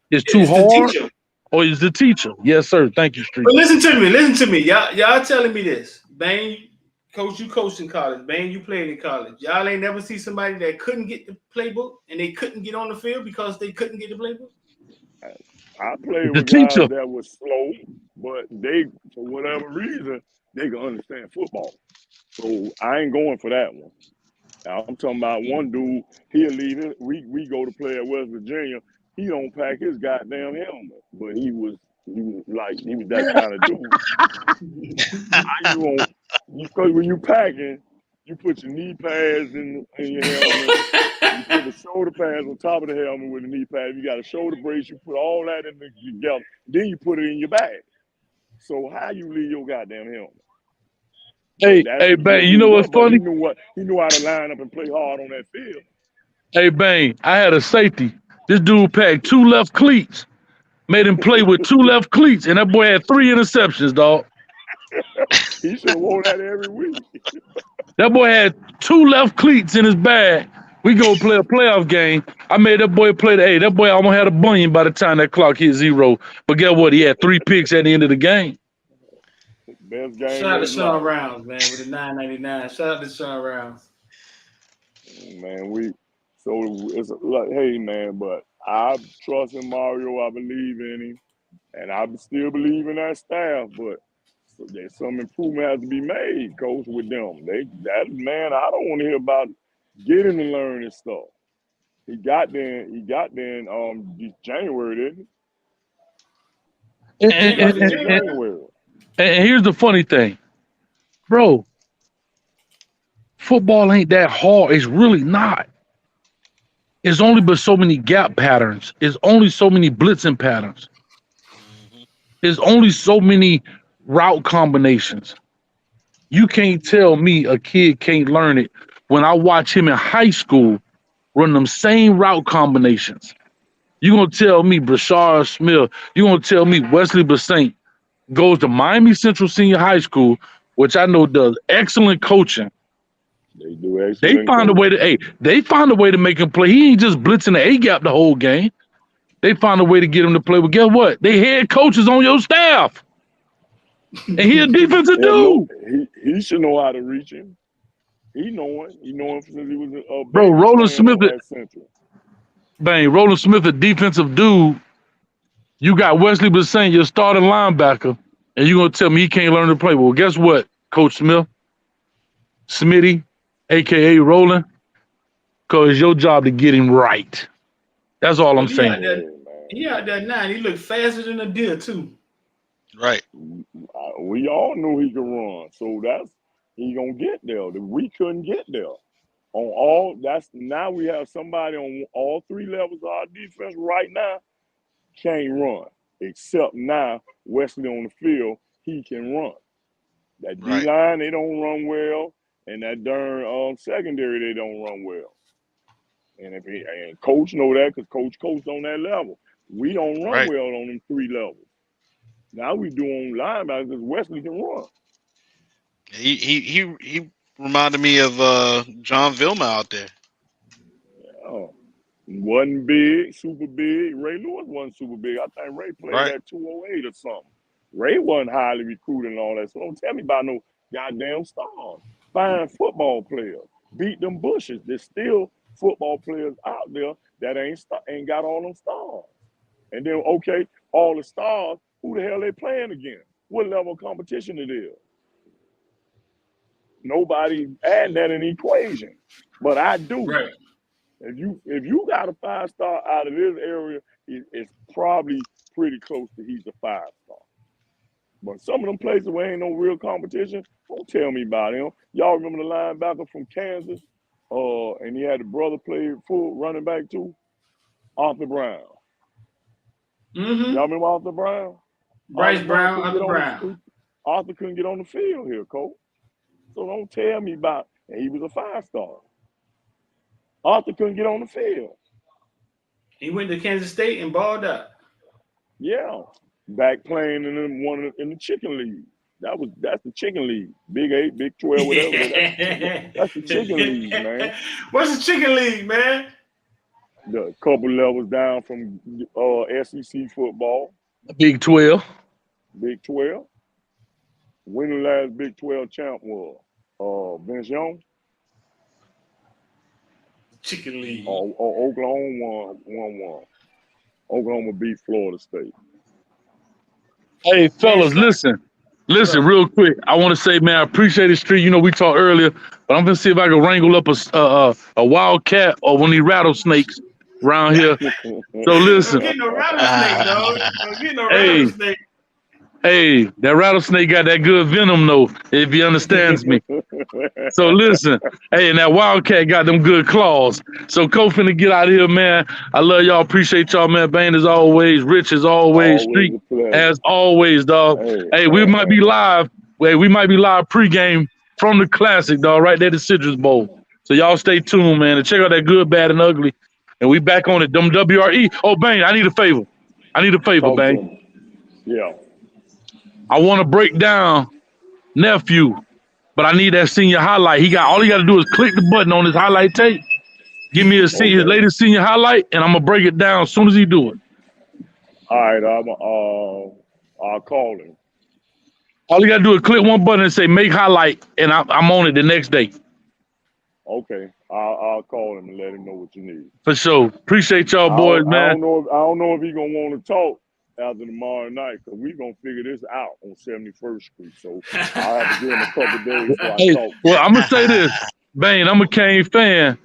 is too hard or is the teacher. Yes, sir. Thank you, Street. But listen to me. Y'all telling me this. Bang, coach, you coached in college. Bang, you played in college. Y'all ain't never see somebody that couldn't get the playbook and they couldn't get on the field because they couldn't get the playbook? I played with guys that was slow, but they, for whatever reason, they can understand football. So I ain't going for that one. Now, I'm talking about one dude, he'll leave it. We go to play at West Virginia. He don't pack his goddamn helmet, but he was that kind of dude. Because when you packing, you put your knee pads in your helmet. You put the shoulder pads on top of the helmet with the knee pad. You got a shoulder brace. You put all that in together. Then you put it in your bag. So how you leave your goddamn helmet? Hey, Bang, you know what's funny? He knew how to line up and play hard on that field. Hey, Bang, I had a safety. This dude packed 2 left cleats, made him play with 2 left cleats, and that boy had 3 interceptions, dog. He should have worn that every week. That boy had 2 left cleats in his bag. We go play a playoff game. I made that boy play that boy almost had a bunion by the time that clock hit 0. But guess what? He had 3 picks at the end of the game. Best game. Shout out to Sean Rounds, man, with the $9.99. Shout out to Sean Rounds. Man, it's like, hey, man, but I trust in Mario. I believe in him, and I still believe in that staff. But there's some improvement has to be made, coach, with them. Man, I don't want to hear about getting to learn this stuff. He got there in January, didn't he? And here's the funny thing, bro. Football ain't that hard. It's really not. It's only but so many gap patterns. It's only so many blitzing patterns. There's only so many route combinations. You can't tell me a kid can't learn it when I watch him in high school run them same route combinations. You gonna tell me Brashard Smith, you gonna tell me Wesley Basaint goes to Miami Central Senior High School, which I know does excellent coaching. They do excellent. They find a way to they find a way to make him play. He ain't just blitzing the A gap the whole game. They find a way to get him to play. But guess what? They head coaches on your staff. And he a defensive dude. He should know how to reach him. He know him since he was a bro. Roland Smith, Roland Smith, a defensive dude. You got Wesley Basaint, your starting linebacker, and you gonna tell me he can't learn to play? Well, guess what, Coach Smith, Smitty, aka Roland, because it's your job to get him right. That's all I'm saying. He out there now. He look faster than a deer too. Right. We all knew he could run, so he gonna get there. We couldn't get there. Now we have somebody on all three levels of our defense right now can't run. Except now Wesley on the field, he can run. That D line, they don't run well, and that darn secondary, they don't run well. And coach know that because coach coached on that level. We don't run well on them three levels. Now we do on linebackers because Wesley can run. He reminded me of John Vilma out there. Yeah. Wasn't big, super big. Ray Lewis wasn't super big. I think Ray played at 208 or something. Ray wasn't highly recruited and all that. So don't tell me about no goddamn stars. Fine football players. Beat them bushes. There's still football players out there that ain't got all them stars. And then, okay, all the stars, who the hell they playing against? What level of competition it is? Nobody adding that in the equation, but I do. Right. If you got a 5-star out of this area, it's probably pretty close to he's a 5-star. But some of them places where ain't no real competition, don't tell me about him. Y'all remember the linebacker from Kansas? And he had a brother play full running back too, Arthur Brown. Mm-hmm. Y'all remember Arthur Brown? Bryce Brown, Arthur Brown. Arthur couldn't get on the field here, Cole. So don't tell me about, and he was a 5-star. Arthur couldn't get on the field. He went to Kansas State and balled up. Yeah, back playing in the chicken league. That's the chicken league. Big 8, Big 12, whatever. That's the chicken league, man. What's the chicken league, man? The couple levels down from SEC football. Big 12. Big 12. When the last Big 12 champ was? Vince Young. Chicken league. Oklahoma won. Oklahoma beat Florida State. Hey, fellas, listen real quick. I want to say, man, I appreciate the street. You know, we talked earlier, but I'm going to see if I can wrangle up a wildcat or one of these rattlesnakes around here. So listen. Don't get no rattlesnake, dog. Don't get no rattlesnake. Hey, that rattlesnake got that good venom, though, if he understands me. So listen, hey, and that wildcat got them good claws. So Coach finna get out of here, man. I love y'all, appreciate y'all, man. Bane as always, Rich as always, Street as always, dog. Hey, we might be live. We might be live pregame from the Classic, dog, right there at the Citrus Bowl. So y'all stay tuned, man, and check out that Good, Bad, and Ugly. And we back on it. Them WRE. Oh, Bane, I need a favor, Bane. Yeah. I want to break down Nephew, but I need that senior highlight. All he got to do is click the button on his highlight tape. Give me his latest senior highlight, and I'm gonna break it down as soon as he do it. All right, I'll call him. All you got to do is click one button and say make highlight, and I'm on it the next day. Okay, I'll call him and let him know what you need. For sure. Appreciate y'all, boys, man. I don't know if he's gonna want to talk after tomorrow night because we're going to figure this out on 71st Street. So I'll have to give him a couple of days before I Hey, talk. well, I'm gonna say this, Bane. I'm a Kane fan,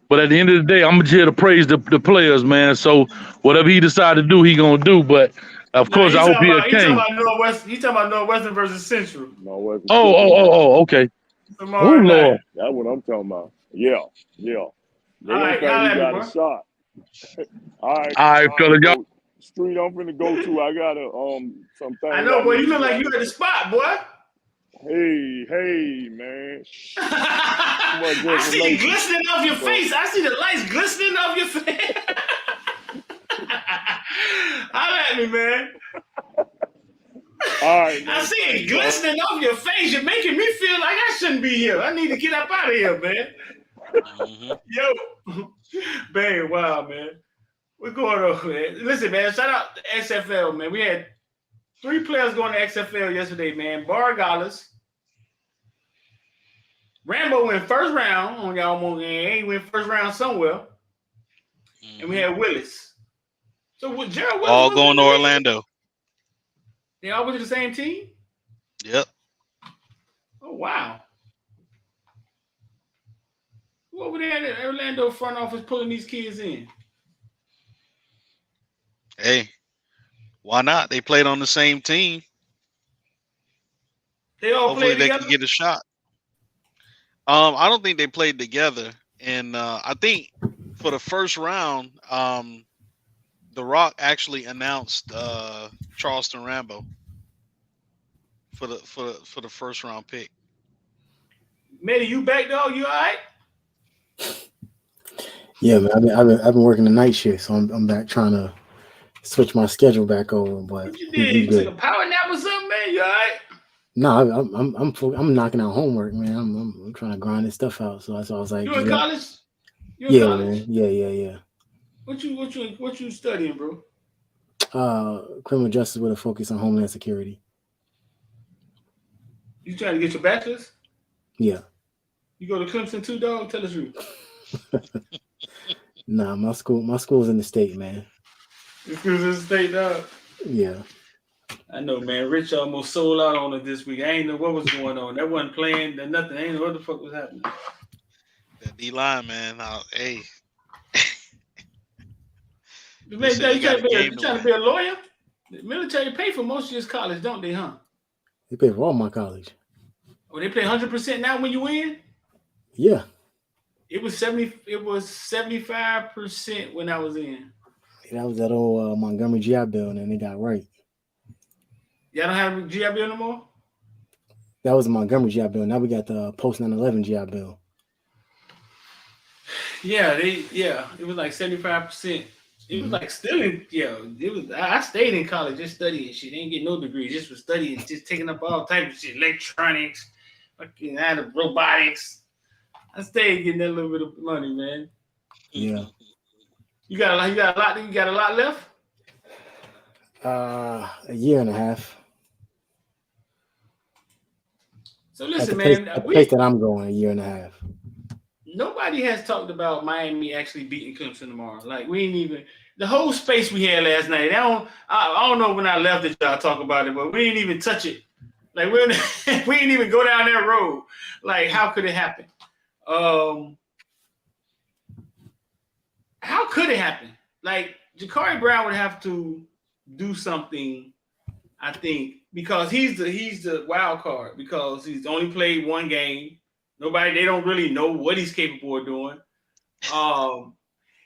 but at the end of the day, I'm just here to praise the players, man. So whatever he decide to do, he gonna do. But of Nah, course, I hope he a he talking Kane. about Northwest. He talking about Northwestern versus Central Northwestern Oh, Central. okay. Oh tomorrow night. Lord. That's what I'm talking about. Yeah. They All don't right, think y'all we at me, got bro. a shot. All right, Fella, y'all. bro. Street, I'm finna go to. I got some things I know, boy. need You to look do. like you at the spot, boy. Hey, man. Too much I see it information. glistening off your face. I see the lights glistening off your face. Holla at me, man. All right, man. I see it glistening off your face. You're making me feel like I shouldn't be here. I need to get up out of here, man. Yo, man, wow, man. What's going on, man? Listen, man, shout out to XFL, man. We had 3 players going to XFL yesterday, man. Bargalas. Rambo went first round on y'all more game. He went first round somewhere. And we had Willis. So what Gerald Willis all going to Orlando. They all went to the same team? Yep. Oh, wow. Who over there at the Orlando front office pulling these kids in? Hey, why not? They played on the same team. They all Hopefully played they together? can get a shot. I don't think they played together. And I think for the first round, The Rock actually announced Charleston Rambo for the first round pick. Matty, you back, dog? You all right? Yeah, man. I've been working the night shift, so I'm back trying to switch my schedule back over. But What you did? You took a power nap or something, man? You all right? No, I'm knocking out homework, man. I'm trying to grind this stuff out. So that's why I was like, You in college? You in yeah, college? man. Yeah. What you studying, bro? Criminal justice with a focus on homeland security. You trying to get your bachelor's? Yeah. You go to Clemson too, dog? Tell us the truth. Nah, my school's in the state, man. Your school's in the state, dog? Yeah. I know, man. Rich almost sold out on it this week. I ain't know what was going on. That wasn't playing. That nothing. I ain't know what the fuck was happening. That D-line, man. Hey. Man, you trying to be a lawyer? The military pay for most of this college, don't they, huh? They pay for all my college. Oh, they pay 100% now when you win? Yeah. It was 75% when I was in. That was that old Montgomery GI Bill, and then they got right. Y'all don't have a GI Bill no more? That was the Montgomery GI Bill. Now we got the post 9/11 GI Bill. Yeah, it was like 75%. It was like still in, it was. I stayed in college just studying shit. Ain't get no degree, just for studying, just taking up all types of shit, electronics, fucking out of robotics. I stayed getting that little bit of money, man. Yeah. You got a lot left? A year and a half. So listen, at man, the place that I'm going, a year and a half. Nobody has talked about Miami actually beating Clemson tomorrow. Like we ain't even the whole space we had last night. I don't know when I left that y'all talk about it, but we didn't even touch it. Like we didn't even go down that road. Like how could it happen? How could it happen? Like Ja'Cory Brown would have to do something, I think, because he's the wild card because he's only played one game. They don't really know what he's capable of doing.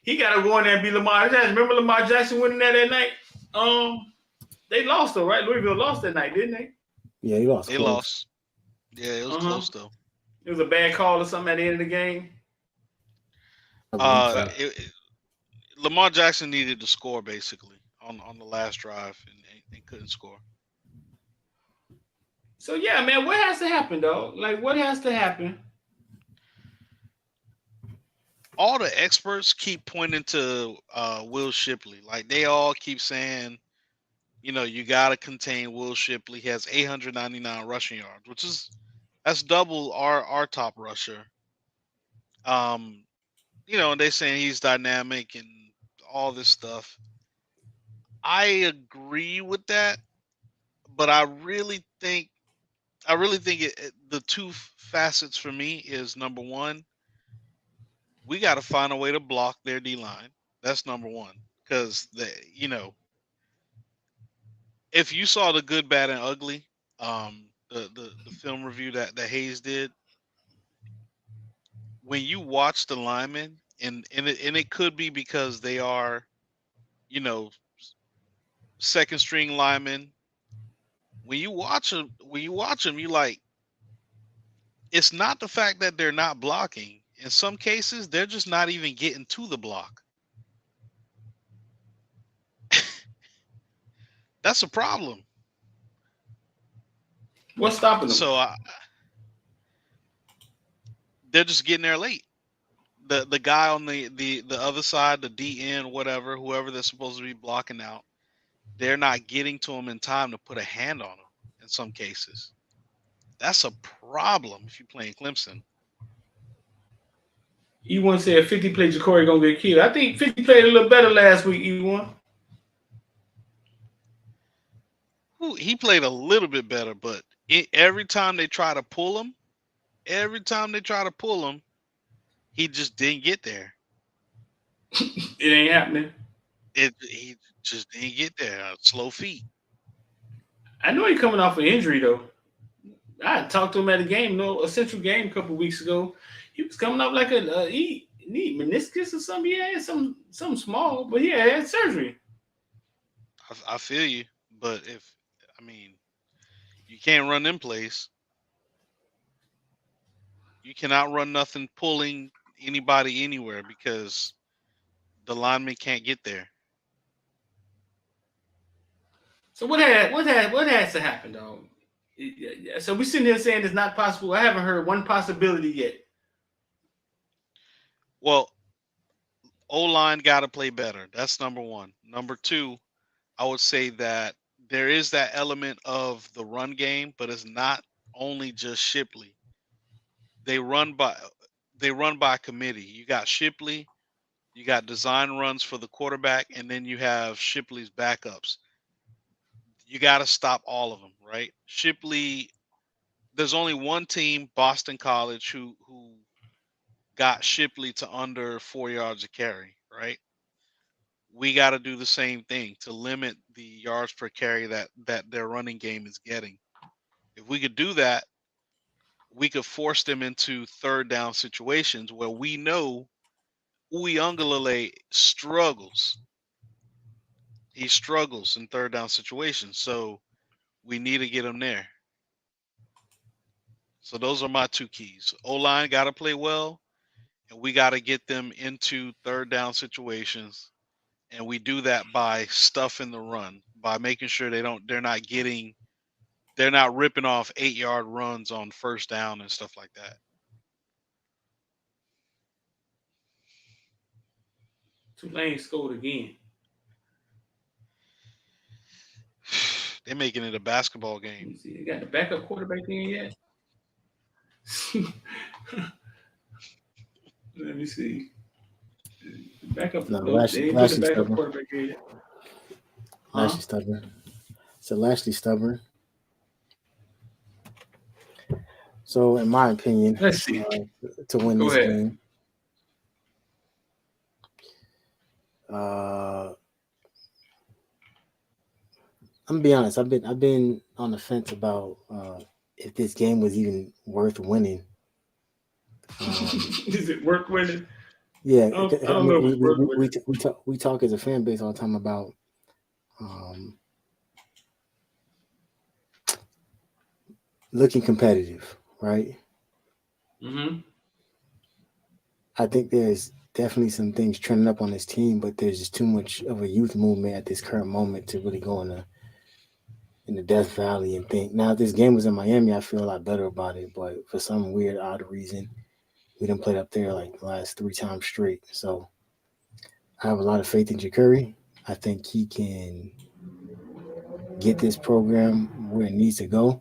He got to go in there and be Lamar Jackson. Remember Lamar Jackson winning that night? They lost though, right? Louisville lost that night, didn't they? Yeah, they lost. They lost. Yeah, it was close though. It was a bad call or something at the end of the game. Lamar Jackson needed to score basically on the last drive and couldn't score. So yeah, man, what has to happen though? Like, what has to happen? All the experts keep pointing to Will Shipley. Like they all keep saying, you got to contain Will Shipley. He has 899 rushing yards, that's double our top rusher. And they're saying he's dynamic and all this stuff. I agree with that, but I really think the two facets for me is number one, we got to find a way to block their D line. That's number one, because if you saw the good, bad, and ugly, the film review that Hayes did, when you watch the linemen, and it could be because they are, you know, second string linemen. When you watch them, you like, it's not the fact that they're not blocking. In some cases, they're just not even getting to the block. That's a problem. What's stopping them? So they're just getting there late. The guy on the other side, the DN, whatever, whoever they're supposed to be blocking out, they're not getting to him in time to put a hand on him in some cases. That's a problem if you're playing Clemson. E1 said 50 played Ja'Cory gonna get killed. I think 50 played a little better last week, E1. He played a little bit better, but every time they try to pull him, he just didn't get there. It ain't happening. He just didn't get there. Slow feet. I know he's coming off an injury though. I talked to him at a game, a central game a couple weeks ago. He was coming up like he need meniscus or something. He had something small, but he had surgery. I feel you, but you can't run them plays. You cannot run nothing pulling anybody anywhere because the lineman can't get there. So what has to happen, dog? So we sitting here saying it's not possible. I haven't heard one possibility yet. Well, O-line got to play better. That's number one. Number two, I would say that there is that element of the run game, but it's not only just Shipley. They run by committee. You got Shipley, you got design runs for the quarterback, and then you have Shipley's backups. You got to stop all of them, right? Shipley, there's only one team, Boston College, who got Shipley to under 4 yards a carry, right? We got to do the same thing to limit the yards per carry that their running game is getting. If we could do that, we could force them into third down situations where we know Uiagalelei struggles. He struggles in third down situations, so we need to get him there. So those are my two keys. O-line got to play well, and we got to get them into third down situations. And we do that by stuffing the run, by making sure they're not ripping off 8-yard runs on first down and stuff like that. Tulane scored again. They're making it a basketball game. Let me see. They got the backup quarterback in yet? Let me see. Backup. No, Lashley stubborn. Lashley stubborn. So Lashley stubborn. So, in my opinion, let's see. To win this game, I'm gonna be honest. I've been on the fence about if this game was even worth winning. Is it worth winning? Yeah, I don't know if it's worth winning. We talk as a fan base all the time about looking competitive, right? Mm-hmm. I think there's definitely some things trending up on this team, but there's just too much of a youth movement at this current moment to really go in the Death Valley and think. Now, if this game was in Miami, I feel a lot better about it, but for some weird, odd reason, we didn't play up there like the last 3 times straight. So I have a lot of faith in Ja'Cory. I think he can get this program where it needs to go.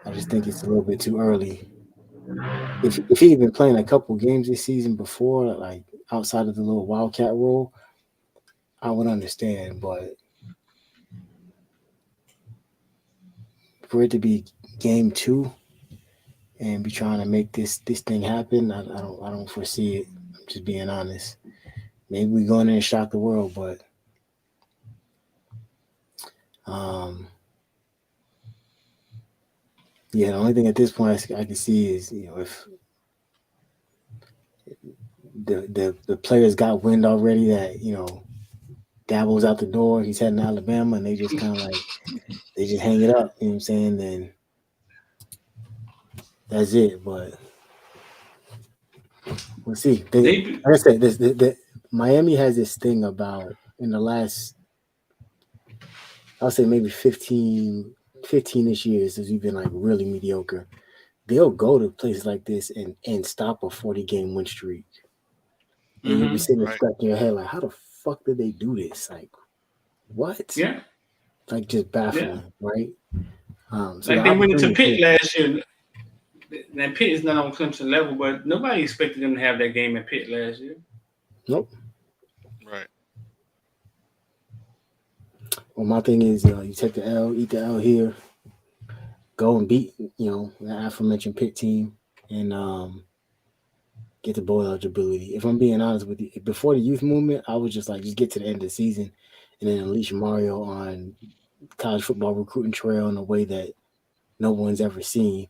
I just think it's a little bit too early. If he had been playing a couple games this season before, like outside of the little Wildcat role, I would understand. But for it to be game 2 and be trying to make this thing happen, I don't foresee it. I'm just being honest. Maybe we go in there and shock the world, but yeah, the only thing at this point I can see is, you know, if the players got wind already that, you know, Dabo's out the door, he's heading to Alabama, and they just kind of like they just hang it up. You know what I'm saying? Then that's it. But we'll see. Like I said, the Miami has this thing about in the last, I'll say maybe 15-ish years since we've been like really mediocre. They'll go to places like this and stop a 40-game win streak. And you'll be sitting there scratching your head like, how the fuck did they do this? Like, what? Yeah. Like, just baffling, right? So like they went into Pitt last year. That Pitt is not on Clemson level, but nobody expected them to have that game at Pitt last year. Nope. Right. Well, my thing is, you take the L, eat the L here, go and beat, you know, the aforementioned Pitt team, and get the bowl eligibility. If I'm being honest with you, before the youth movement, I was just like, just get to the end of the season and then unleash Mario on college football recruiting trail in a way that no one's ever seen.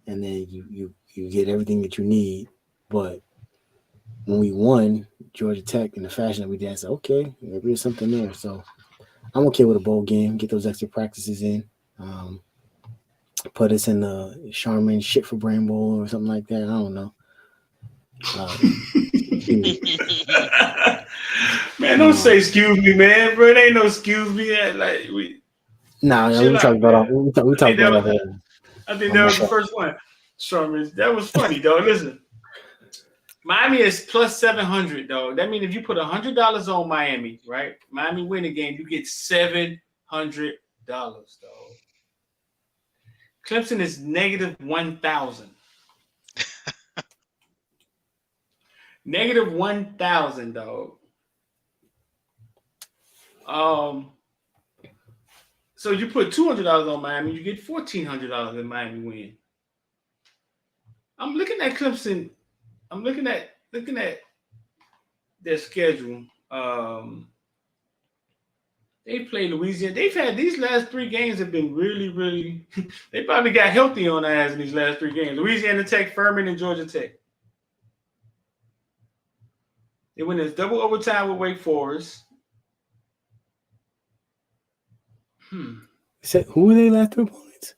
And then you get everything that you need. But when we won Georgia Tech in the fashion that we did, I said, okay, maybe there's something there. So I'm okay with a bowl game, get those extra practices in. Put us in the Charmin shit for Brain Bowl or something like that. I don't know. Man, don't say excuse me, man, bro. It ain't no excuse me. Like we talk about that. I think that was the first one. Charmin, that was funny, though. Listen, Miami is plus 700, though. That means if you put $100 on Miami, right? Miami win a game, you get $700, though. Clemson is negative 1,000. Negative 1,000, dog. So you put $200 on Miami, you get $1,400 in Miami win. I'm looking at Clemson. I'm looking at their schedule. They play Louisiana. They've had these last 3 games have been really, really. They probably got healthy on their ass in these last 3 games. Louisiana Tech, Furman, and Georgia Tech. They win this double overtime with Wake Forest. So who are they last 2 opponents?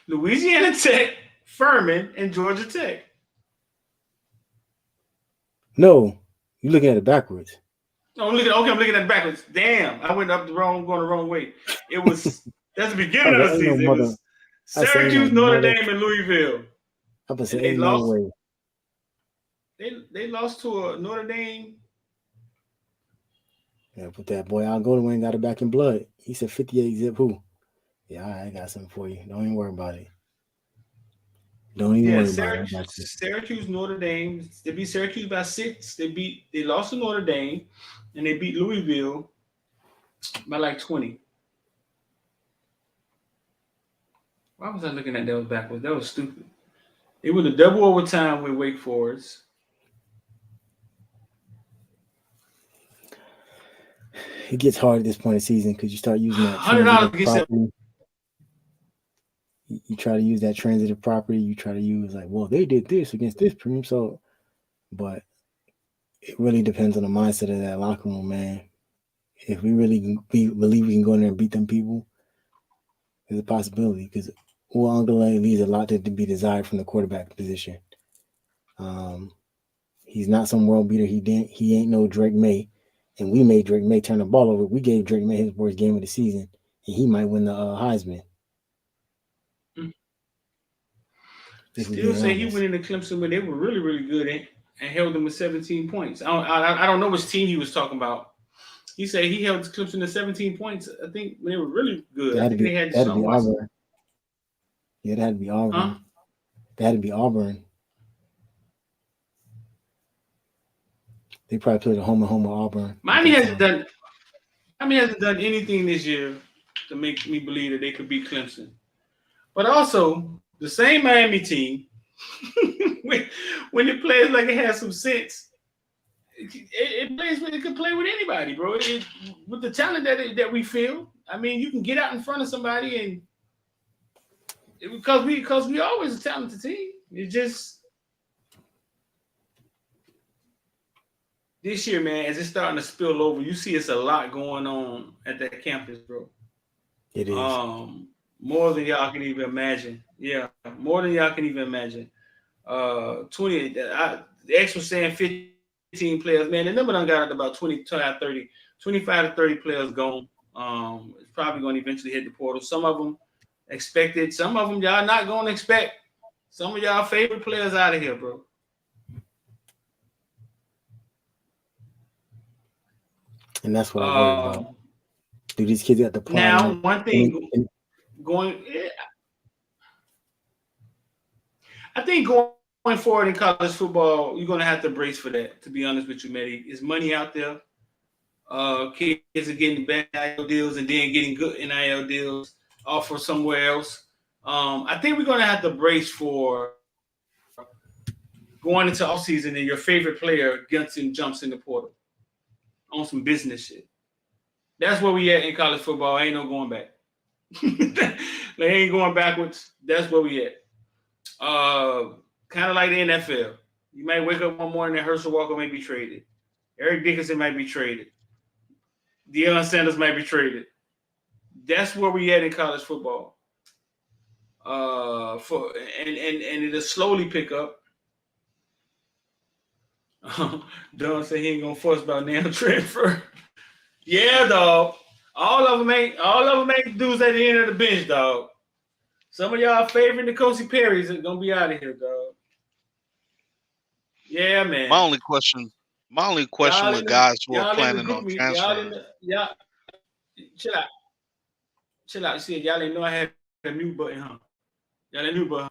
Louisiana Tech, Furman, and Georgia Tech. No, you're looking at it backwards. Oh, I'm looking at it backwards. Damn, I went going the wrong way. It was that's the beginning of the season. It was Syracuse, Notre Dame, and Louisville. I'm gonna say ain't no way. They lost to a Notre Dame. Yeah, put that boy Al Goldwyn got it back in blood. He said 58 zip who? Yeah, I got something for you. Don't even worry about it. Don't even worry about it. Syracuse, Notre Dame. They beat Syracuse by 6. They lost to Notre Dame, and they beat Louisville by like 20. Why was I looking at that backwards? That was stupid. It was a double overtime with Wake Forest. It gets hard at this point of the season because you start using that $100 you try to use that transitive property. You try to use like, well, they did this against this team, so. But it really depends on the mindset of that locker room, man. If we really believe we can go in there and beat them people, there's a possibility because Uangale leaves a lot to be desired from the quarterback position. He's not some world beater. He ain't no Drake May. And we made Drake May turn the ball over. We gave Drake May his worst game of the season, and he might win the Heisman. Still say he went into Clemson, but they were really, really good and held them with 17 points. I don't know which team he was talking about. He said he held Clemson to 17 points. I think they were really good. I think they had to be Auburn. Yeah, it had to be Auburn. Huh? They had to be Auburn. They probably played a home and Auburn. Miami hasn't done anything this year to make me believe that they could beat Clemson. But also, the same Miami team, when it plays like it has some sense, it plays. It can play with anybody, bro. With the talent that we feel. I mean, you can get out in front of somebody and because we always a talented team. It just this year, man, as it's starting to spill over, you see it's a lot going on at that campus, bro. It is. More than y'all can even imagine. Yeah, more than y'all can even imagine. 20. The X was saying 15 players. Man, the number done got about 25 to 30 players gone. It's probably going to eventually hit the portal. Some of them expected. Some of them y'all not going to expect. Some of y'all favorite players out of here, bro. And that's what I worry about. Do these kids got the pride? Now, one thing going. Yeah, I think going forward in college football, you're going to have to brace for that, to be honest with you, Matty. There's money out there. Kids are getting bad NIL deals and then getting good NIL deals offered somewhere else. I think we're going to have to brace for going into offseason and your favorite player gets and jumps in the portal on some business shit. That's where we at in college football. Ain't no going back. They ain't going backwards. That's where we at. Kind of like the NFL. You might wake up one morning and Herschel Walker may be traded. Eric Dickerson might be traded. Deion Sanders might be traded. That's where we at in college football. And it'll slowly pick up. Don said he ain't gonna fuss about now transfer. Yeah, dog. All of them ain't dudes at the end of the bench, dog. Some of y'all favoring the N'Kosi Perry's are gonna be out of here, dog. Yeah, man. My only question with guys who are planning on transferring. Y'all, chill out. See, y'all didn't know I had a mute button, huh? Y'all didn't know button.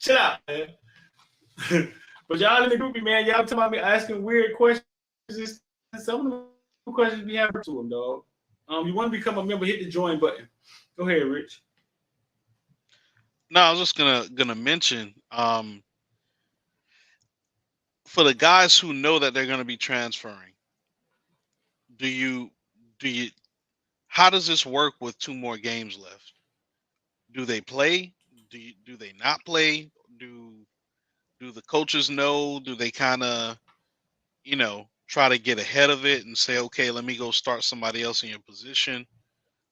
Chill out, man. But y'all in the group, man, y'all talking about me asking weird questions. Some of the questions we have to them, dog. You want to become a member, hit the join button. Go ahead, Rich. No, I was just gonna mention for the guys who know that they're gonna be transferring. Do you? How does this work with 2 more games left? Do they play? Do they not play? Do the coaches know? Do they kind of, try to get ahead of it and say, okay, let me go start somebody else in your position?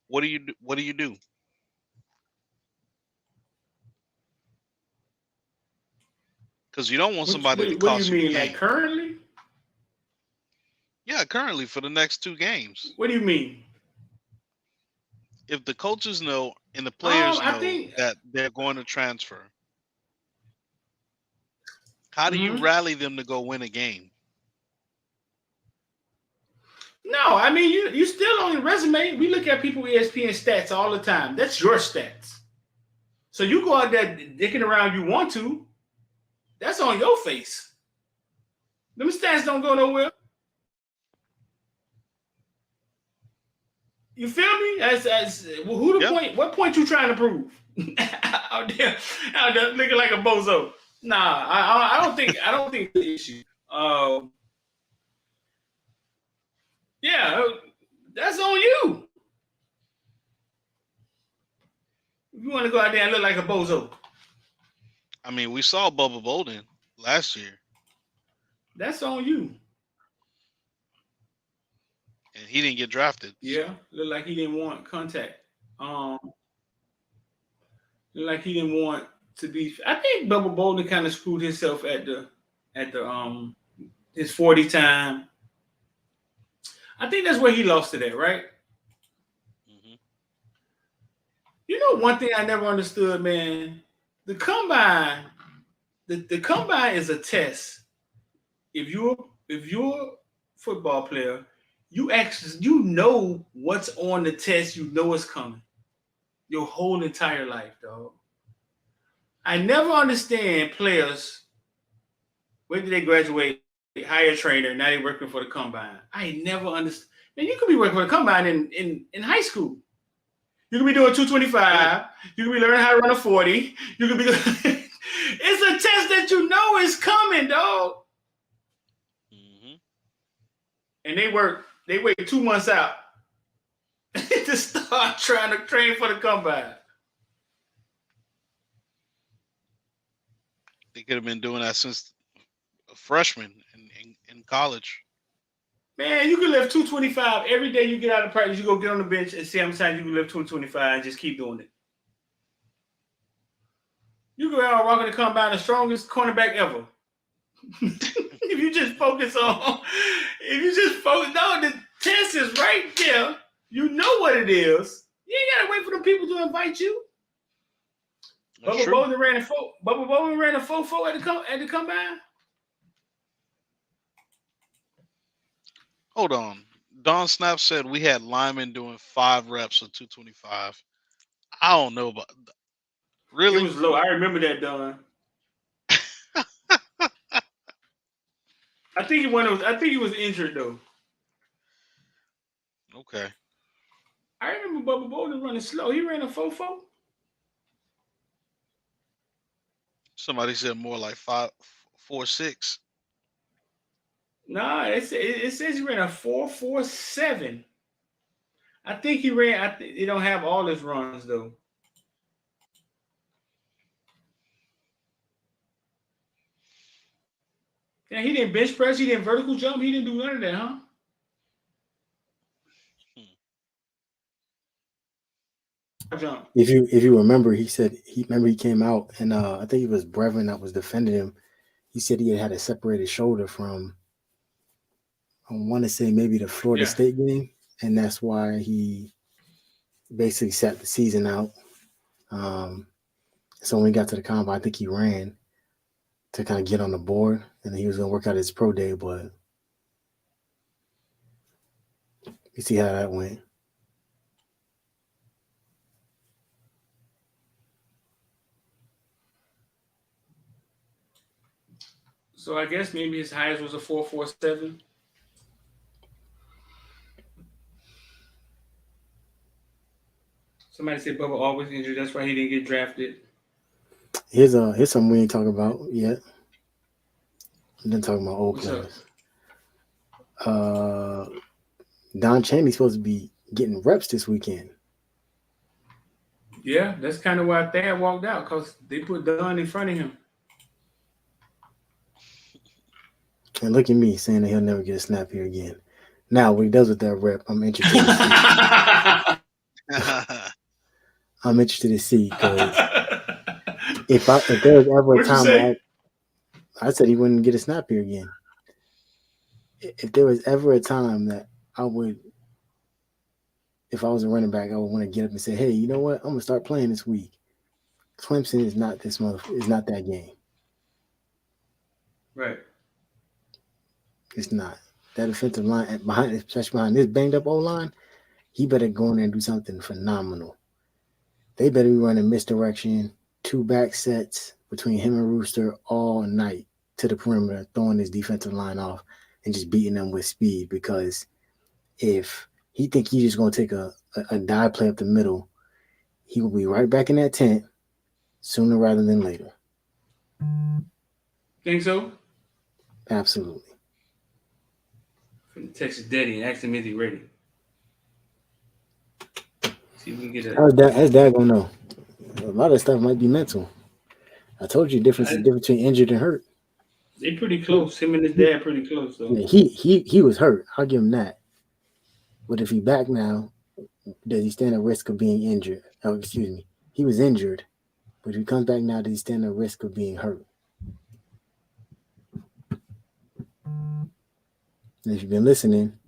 What do you do? Because you don't want somebody to cost you the game. Like currently? Yeah, currently for the next 2 games. What do you mean? If the coaches know and the players know that they're going to transfer, how do you rally them to go win a game? No, I mean you still on your resume. We look at people ESPN stats all the time. That's your stats. So you go out there dicking around you want to. That's on your face. Them stats don't go nowhere. You feel me? Who the point? What point you trying to prove? out there looking like a bozo. Nah, I don't think the issue. Yeah, that's on you. If you want to go out there and look like a bozo. I mean, we saw Bubba Bolden last year. That's on you. And he didn't get drafted. Yeah, looked like he didn't want contact. Looked like he didn't want to be. I think Bubba Bolden kind of screwed himself at the his 40 time. I think that's where he lost it at, right? Mm-hmm. You know, one thing I never understood, man. The combine, the combine is a test. If you're a football player, you know what's on the test. You know it's coming. Your whole entire life, dog. I never understand players. When did they graduate? Hire a trainer. Now they're working for the combine. I never understand. Man, you could be working for the combine in high school. You could be doing 225. You could be learning how to run a 40. You could be. It's a test that you know is coming, dog. Mm-hmm. And they wait 2 months out to start trying to train for the combine. They could have been doing that since a freshman in college. Man, you can lift 225 every day you get out of practice. You go get on the bench and see how many times you can lift 225 and just keep doing it. You go out rocking the combine, the strongest cornerback ever. If you just focus, no, the test is right there. You know what it is. You ain't gotta wait for them people to invite you. That's Bubba true. Bowden ran a 4.4 at the combine. Hold on. Don Snap said we had linemen doing 5 reps of 225. I don't know about that. Really? It was low. I remember that, Don. I think he was injured though. Okay. I remember Bubba Bowden running slow. He ran a 4.4. Somebody said more like 5.46. Nah, it says he ran a 4.47. I think he ran. He don't have all his runs though. Yeah, he didn't bench press. He didn't vertical jump. He didn't do none of that, huh? Jump. If you remember, he said he came out and I think it was Brevin that was defending him. He said he had a separated shoulder from, I want to say maybe the Florida State game, and that's why he basically sat the season out. So when he got to the combine, I think he ran to kind of get on the board, and then he was going to work out his pro day, but you see how that went. So I guess maybe his highest was a 4.47. Somebody said Bubba always injured. That's why he didn't get drafted. Here's something we ain't talking about yet. I'm done talking about old players. Don Chaney's supposed to be getting reps this weekend. Yeah, that's kind of why Thad walked out, because they put Don in front of him. And look at me saying that he'll never get a snap here again. Now, what he does with that rep, I'm interested to see. I'm interested to see, because if there was ever a time I said he wouldn't get a snap here again. If there was ever a time that I would, if I was a running back, I would want to get up and say, hey, you know what? I'm gonna start playing this week. Clemson is not that game. Right. It's not. That offensive line, especially behind this banged up O-line, he better go in there and do something phenomenal. They better be running misdirection, 2 back sets between him and Rooster all night to the perimeter, throwing his defensive line off and just beating them with speed, because if he think he's just going to take a dive play up the middle, he will be right back in that tent sooner rather than later. Think so? Absolutely. From Texas Daddy and ask him, is he ready? See if we can get How's Dad gonna know? A lot of stuff might be mental. I told you the difference between injured and hurt. They pretty close. Him and his dad pretty close though. Yeah, he was hurt. I'll give him that. But if he's back now, does he stand a risk of being injured? Oh, excuse me. He was injured, but if he comes back now, does he stand a risk of being hurt? And if you've been listening,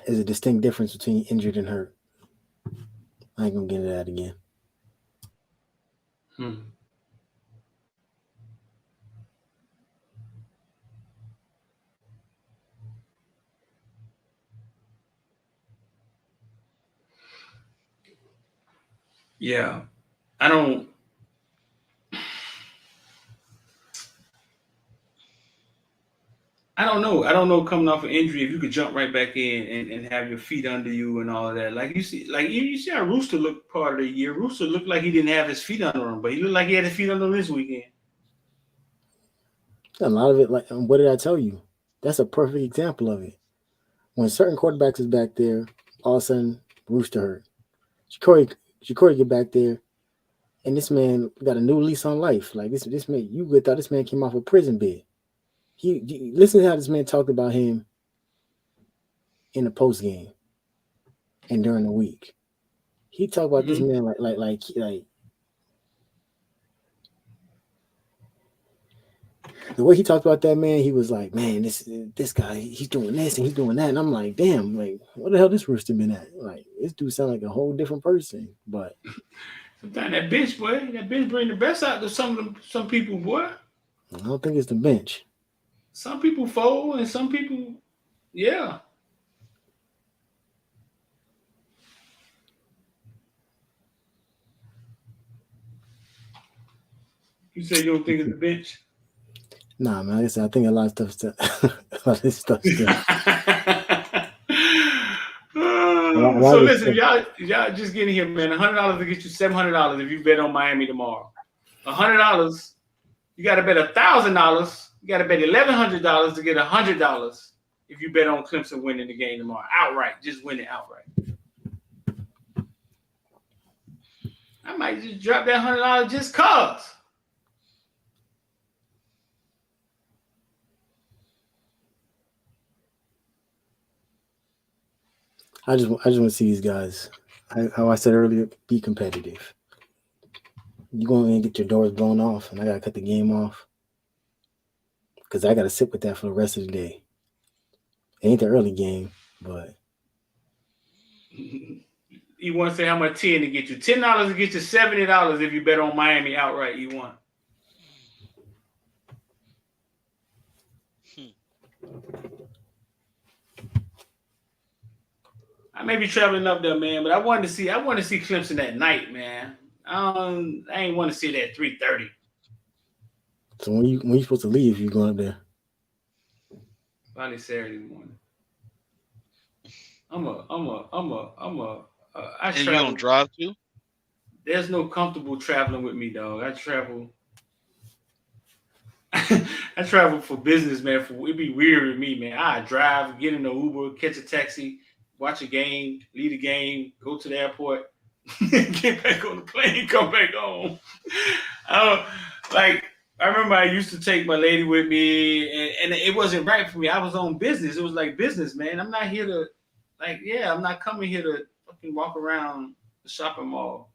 there's a distinct difference between injured and hurt. I ain't gonna get into that again. Yeah. I don't. I don't know. I don't know coming off an injury if you could jump right back in and have your feet under you and all of that. Like you see how Rooster looked part of the year. Rooster looked like he didn't have his feet under him, but he looked like he had his feet under him this weekend. A lot of it, like, what did I tell you? That's a perfect example of it. When certain quarterbacks is back there, all of a sudden Rooster hurt. Jacory get back there, and this man got a new lease on life. Like this man, you would thought this man came off a prison bed. He listen to how this man talked about him in the post game and during the week. He talked about this man like the way he talked about that man. He was like, man, this guy, he's doing this and he's doing that, and I'm like, damn, like what the hell this Rooster been at? Like this dude sound like a whole different person. But sometimes that bench bring the best out of some people, boy. I don't think it's the bench. Some people fold and some people, yeah. You say you don't think it's the bench? Nah, man. Like I said, I think a lot of stuff. A lot of this stuff. So listen, y'all just getting here, man. $100 to get you $700 if you bet on Miami tomorrow. $100, you got to bet $1,000. You got to bet $1,100 to get $100 if you bet on Clemson winning the game tomorrow outright. Just win it outright. I might just drop that $100 just cause. I just want to see these guys. How I said earlier, be competitive. You go in and get your doors blown off, and I gotta cut the game off because I gotta sit with that for the rest of the day. It ain't the early game, but You want to say how much 10 to get you? $10 to get you $70 if you bet on Miami outright. You want. I may be traveling up there, man, but I want to see Clemson at night, man. I ain't want to see it at 3:30. So when you supposed to leave, you going up there? Probably Saturday morning. And you don't drive to? There's no comfortable traveling with me, dog. I travel for business, man. It'd be weird with me, man. I drive, get in the Uber, catch a taxi, watch a game, leave the game, go to the airport, get back on the plane, come back home. I remember I used to take my lady with me, and it wasn't right for me. I was on business. It was like business, man. I'm not here to, I'm not coming here to fucking walk around the shopping mall.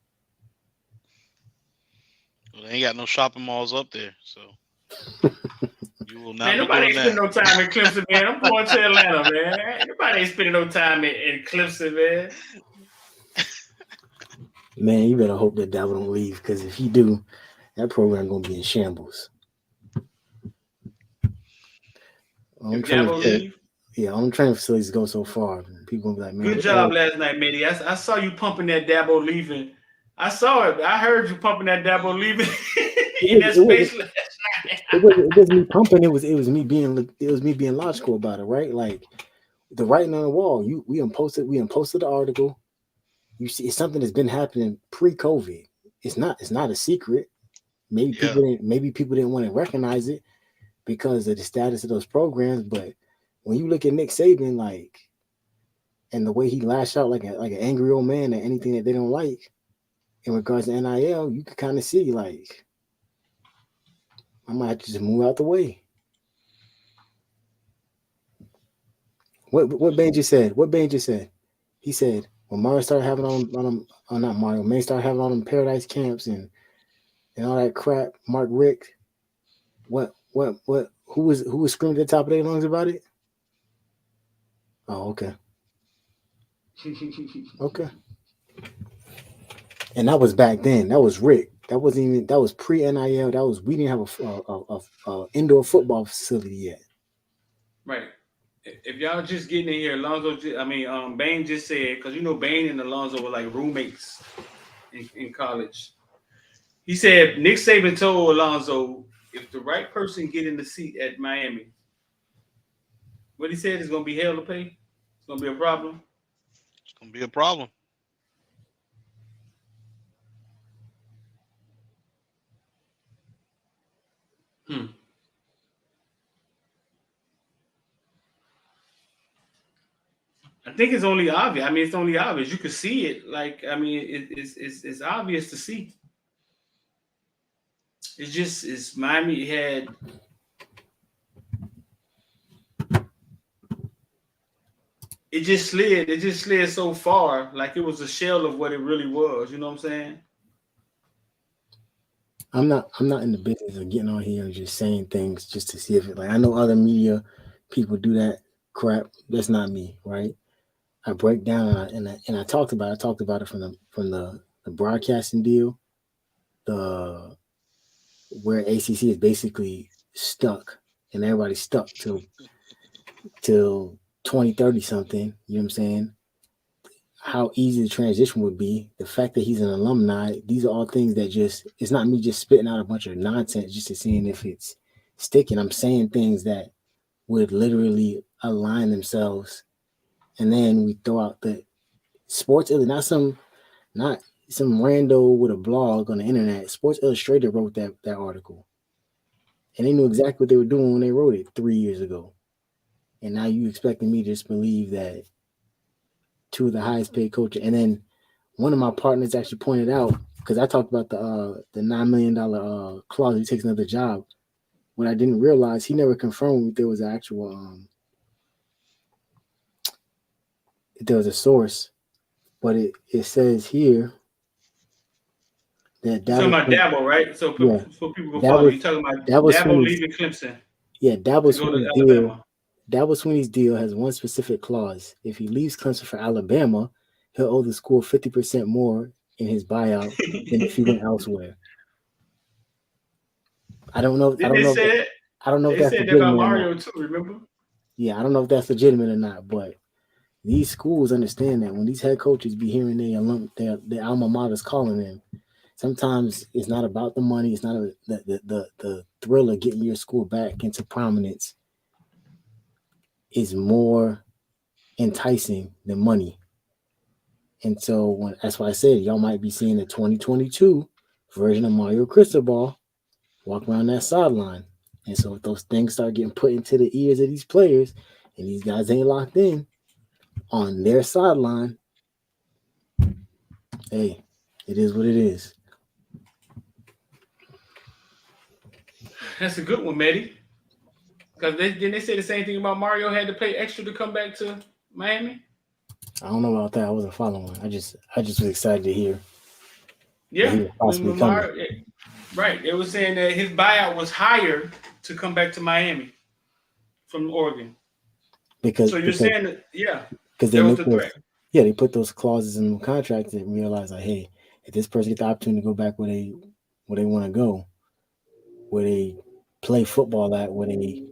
Well, they ain't got no shopping malls up there, so you will not. Man, nobody ain't spending no time in Clemson, man. I'm going to Atlanta, man. Nobody ain't spending no time in Clemson, man. Man, you better hope that Dabo don't leave, because if he do, that program gonna be in shambles. I'm training facilities go so far. People gonna be like, man. Good job last night, Mitty. I saw you pumping that Dabo leaving. I saw it. I heard you pumping that Dabo leaving in that space last night. It wasn't me pumping. It was me being logical about it, right? Like the writing on the wall. We posted the article. You see, it's something that's been happening pre-COVID. It's not a secret. Maybe people didn't want to recognize it because of the status of those programs. But when you look at Nick Saban, like, and the way he lashed out like an angry old man at anything that they don't like in regards to NIL, you can kind of see, like, I might have to just move out the way. What Bain just said? He said when Mario started having May started having on them paradise camps and all that crap. Mark Richt, who was screaming at the top of their lungs about it? Oh, okay. Okay. And that was back then. That was Rick. That was pre-NIL. We didn't have a indoor football facility yet. Right. If y'all just getting in here, Bain just said, because Bain and Alonzo were like roommates in college. He said Nick Saban told Alonzo, if the right person get in the seat at Miami, What he said is gonna be hell to pay. It's gonna be a problem. It's gonna be a problem. I think it's only obvious. I mean, it's only obvious. You could see it. Like, I mean, it's obvious to see. It's Miami had. It just slid. It just slid so far, like it was a shell of what it really was. You know what I'm saying? I'm not in the business of getting on here and just saying things just to see if it, like, I know other media people do that crap. That's not me, right? I break down and I talked about it from the broadcasting deal, the where ACC is basically stuck and everybody's stuck till 2030 something. You know what I'm saying? How easy the transition would be. The fact that he's an alumni. These are all things that it's not me just spitting out a bunch of nonsense just to seeing if it's sticking. I'm saying things that would literally align themselves. And then we throw out the Sports Illustrated, not some rando with a blog on the internet. Sports Illustrated wrote that article. And they knew exactly what they were doing when they wrote it 3 years ago. And now you expecting me to just believe that two of the highest paid coaches. And then one of my partners actually pointed out, because I talked about the $9 million clause, he takes another job. What I didn't realize, he never confirmed if there was an actual if there was a source, but it says here that You're talking about Dabo, right? So people can follow. You're talking about Dabo leaving Clemson. Yeah, Dabo Sweeney's Sweeney's deal has one specific clause. If he leaves Clemson for Alabama, he'll owe the school 50% more in his buyout than if he went elsewhere. I don't know. I don't know if that's legitimate about Mario too. Remember? Yeah, I don't know if that's legitimate or not, but these schools understand that when these head coaches be hearing their alma maters calling them, sometimes it's not about the money. It's not the thrill of getting your school back into prominence is more enticing than money. And so that's why I said y'all might be seeing the 2022 version of Mario Cristobal walk around that sideline. And so if those things start getting put into the ears of these players and these guys ain't locked in on their sideline, hey, it is what it is. That's a good one, Matty. Because didn't they say the same thing about Mario had to pay extra to come back to Miami? I don't know about that. I wasn't following. I just was excited to hear. Yeah, right. They were saying that his buyout was higher to come back to Miami from Oregon. Because saying that, yeah, because they put those clauses in the contract and realize like, hey, if this person gets the opportunity to go back where they want to go, where they play football at, where they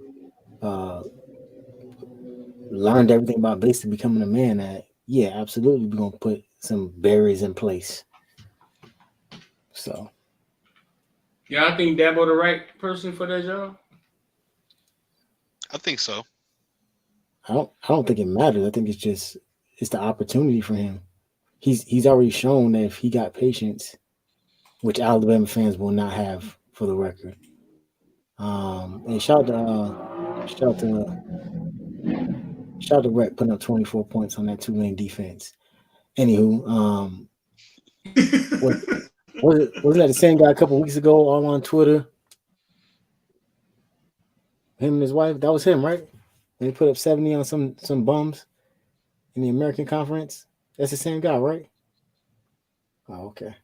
learned everything about basically becoming a man at, yeah, absolutely, we're gonna put some barriers in place. So, yeah, I think Dabo the right person for that job. I think so. I don't think it matters. I think it's the opportunity for him. He's already shown that if he got patience, which Alabama fans will not have, for the record. And shout out to Rhett putting up 24 points on that Tulane defense. Anywho, wasn't that the same guy a couple weeks ago all on Twitter? Him and his wife, that was him, right? And he put up 70 on some bums in the American Conference. That's the same guy, right? Oh, okay.